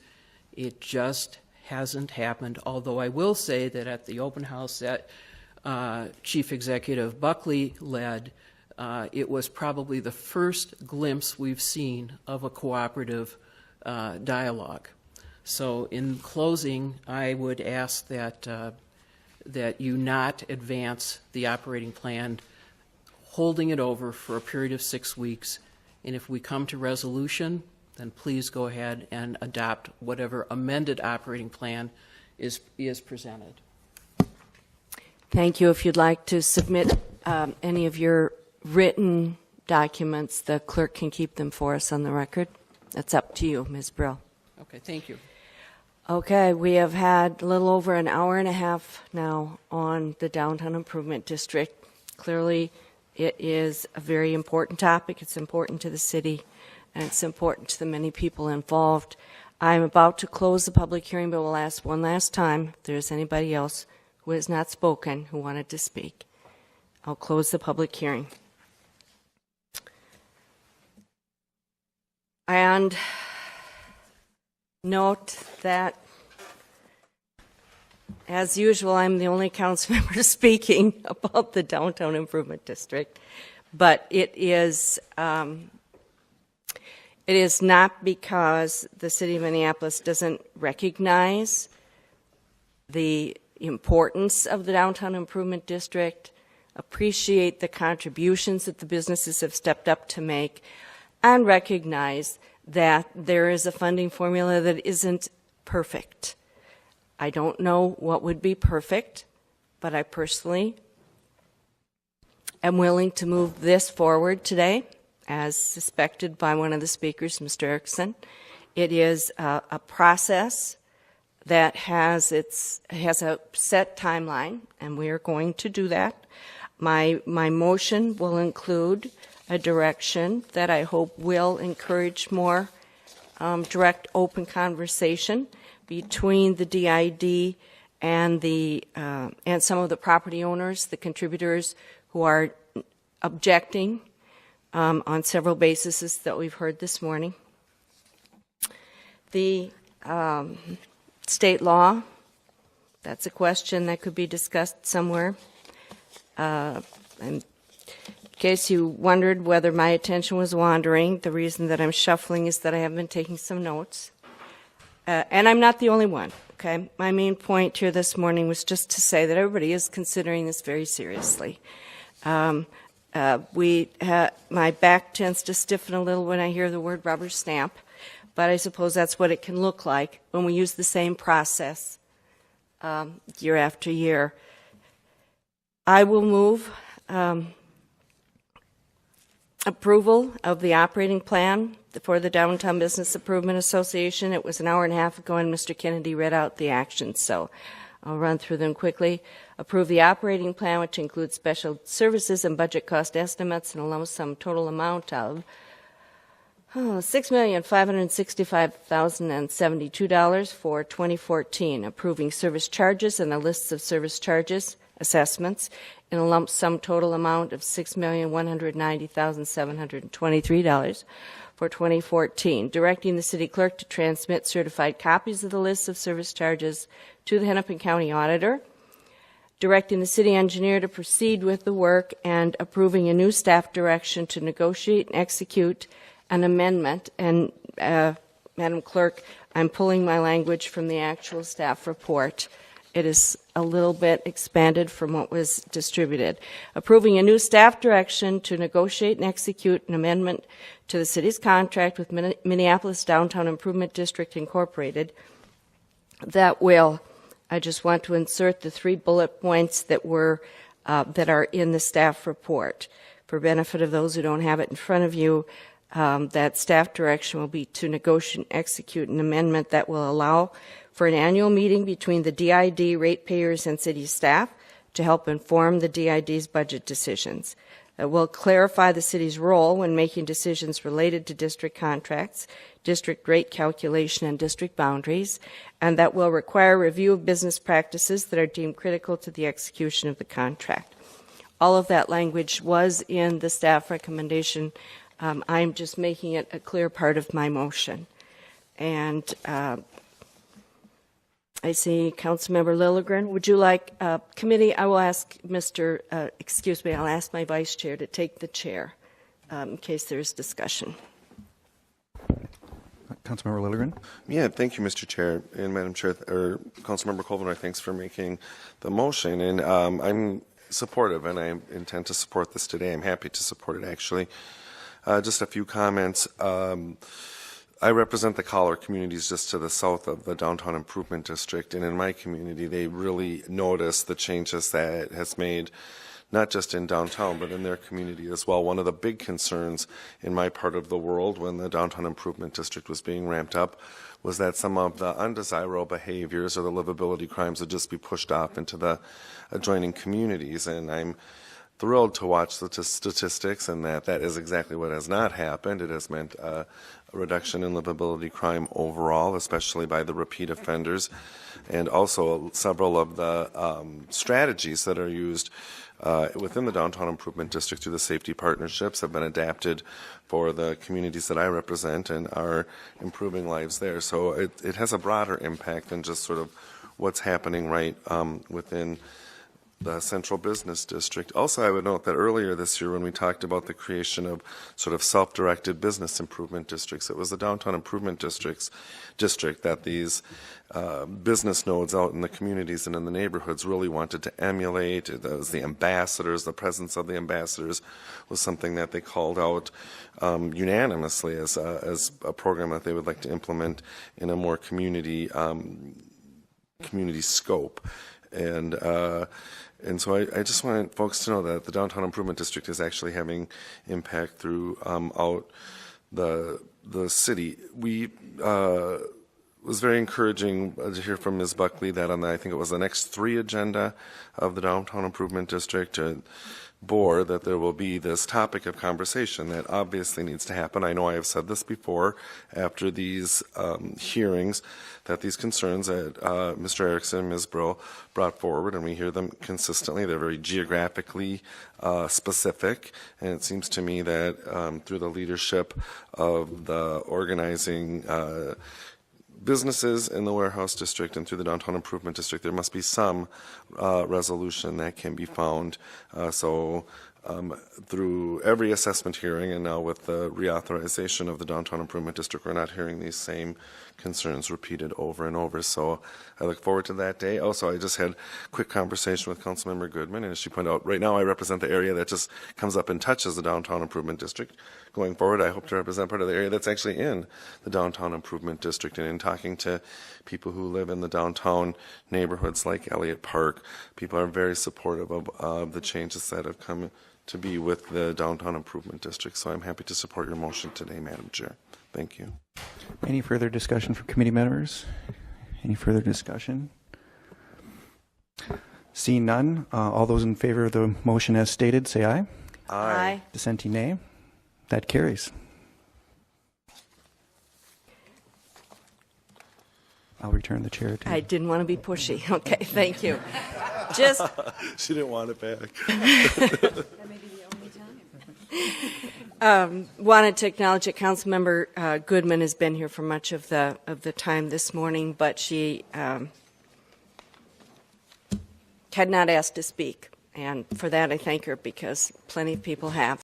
Speaker 22: it just hasn't happened. Although I will say that at the open house that Chief Executive Buckley led, it was probably the first glimpse we've seen of a cooperative dialogue. So in closing, I would ask that that you not advance the operating plan, holding it over for a period of 6 weeks. And if we come to resolution, then please go ahead and adopt whatever amended operating plan is presented.
Speaker 1: Thank you. If you'd like to submit any of your written documents, the clerk can keep them for us on the record. That's up to you, Ms. Brill.
Speaker 22: Okay, thank you.
Speaker 1: Okay, we have had a little over an hour and a half now on the Downtown Improvement District. Clearly, it is a very important topic. It's important to the city, and it's important to the many people involved. I'm about to close the public hearing, but will ask one last time if there's anybody else who has not spoken who wanted to speak. I'll close the public hearing. And note that, as usual, I'm the only council member speaking about the Downtown Improvement District, but it is not because the city of Minneapolis doesn't recognize the importance of the Downtown Improvement District, appreciate the contributions that the businesses have stepped up to make, and recognize that there is a funding formula that isn't perfect. I don't know what would be perfect, but I personally am willing to move this forward today, as suspected by one of the speakers, Mr. Erickson. It is a process that has a set timeline, and we are going to do that. My motion will include a direction that I hope will encourage more direct, open conversation between the DID and some of the property owners, the contributors who are objecting on several bases that we've heard this morning. The state law, that's a question that could be discussed somewhere. In case you wondered whether my attention was wandering, the reason that I'm shuffling is that I have been taking some notes. And I'm not the only one, okay? My main point here this morning was just to say that everybody is considering this very seriously. My back tends to stiffen a little when I hear the word rubber stamp, but I suppose that's what it can look like when we use the same process year after year. I will move approval of the operating plan for the Downtown Business Improvement Association. It was an hour and a half ago, and Mr. Kennedy read out the actions, so I'll run through them quickly. Approve the operating plan, which includes special services and budget cost estimates and a lump sum total amount of $6,565,072 for 2014. Approving service charges and the lists of service charges assessments in a lump sum total amount of $6,190,723 for 2014. Directing the City Clerk to transmit certified copies of the lists of service charges to the Hennepin County Auditor. Directing the City Engineer to proceed with the work and approving a new staff direction to negotiate and execute an amendment. And Madam Clerk, I'm pulling my language from the actual staff report. It is a little bit expanded from what was distributed. Approving a new staff direction to negotiate and execute an amendment to the city's contract with Minneapolis Downtown Improvement District Incorporated that will, I just want to insert the 3 bullet points that are in the staff report. For benefit of those who don't have it in front of you, that staff direction will be to negotiate and execute an amendment that will allow for an annual meeting between the DID, ratepayers, and city staff to help inform the DID's budget decisions. It will clarify the city's role when making decisions related to district contracts, district rate calculation, and district boundaries, and that will require review of business practices that are deemed critical to the execution of the contract. All of that language was in the staff recommendation. I'm just making it a clear part of my motion. And I see Councilmember Lilligren. Would you like committee? I will ask I'll ask my vice chair to take the chair in case there's discussion.
Speaker 5: Councilmember Lilligren.
Speaker 3: Yeah, thank you, Mr. Chair and Madam Chair, or Councilmember Colvin. Thanks for making the motion, and I'm supportive, and I intend to support this today. I'm happy to support it, actually. Just a few comments. I represent the Collar communities just to the south of the Downtown Improvement District, and in my community, they really notice the changes that it has made, not just in downtown, but in their community as well. One of the big concerns in my part of the world when the Downtown Improvement District was being ramped up was that some of the undesirable behaviors or the livability crimes would just be pushed off into the adjoining communities, and I'm thrilled to watch the statistics and that is exactly what has not happened. It has meant a reduction in livability crime overall, especially by the repeat offenders, and also several of the strategies that are used within the Downtown Improvement District through the safety partnerships have been adapted for the communities that I represent and are improving lives there. So it has a broader impact than just sort of what's happening right within the central business district. Also, I would note that earlier this year when we talked about the creation of sort of self-directed business improvement districts, it was the Downtown Improvement District that these business nodes out in the communities and in the neighborhoods really wanted to emulate. It was the ambassadors, the presence of the ambassadors was something that they called out unanimously as a program that they would like to implement in a more community scope. And so I just want folks to know that the Downtown Improvement District is actually having impact throughout the city. We was very encouraging to hear from Ms. Buckley that on I think it was the next 3 agenda of the Downtown Improvement District board that there will be this topic of conversation that obviously needs to happen. I know I have said this before after these hearings that these concerns that Mr. Erickson and Ms. Brill brought forward, and we hear them consistently. They're very geographically specific, and it seems to me that through the leadership of the organizing businesses in the Warehouse District and through the Downtown Improvement District, there must be some resolution that can be found. So through every assessment hearing and now with the reauthorization of the Downtown Improvement District, we're not hearing these same concerns repeated over and over. So I look forward to that day. Also, I just had a quick conversation with Councilmember Goodman, and as she pointed out, right now I represent the area that just comes up and touches the Downtown Improvement District. Going forward, I hope to represent part of the area that's actually in the Downtown Improvement District. And in talking to people who live in the downtown neighborhoods like Elliott Park, people are very supportive of the changes that have come to be with the Downtown Improvement District. So I'm happy to support your motion today, Madam Chair. Thank you.
Speaker 5: Any further discussion from committee members? Any further discussion? Seeing none, all those in favor of the motion as stated, say aye.
Speaker 1: Aye.
Speaker 5: Dissenting nay. That carries. I'll return the chair to you.
Speaker 1: I didn't want to be pushy. Okay, thank you. Just
Speaker 3: she didn't want it back.
Speaker 1: Wanted to acknowledge that Councilmember Goodman has been here for much of the time this morning, but she had not asked to speak, and for that I thank her because plenty of people have.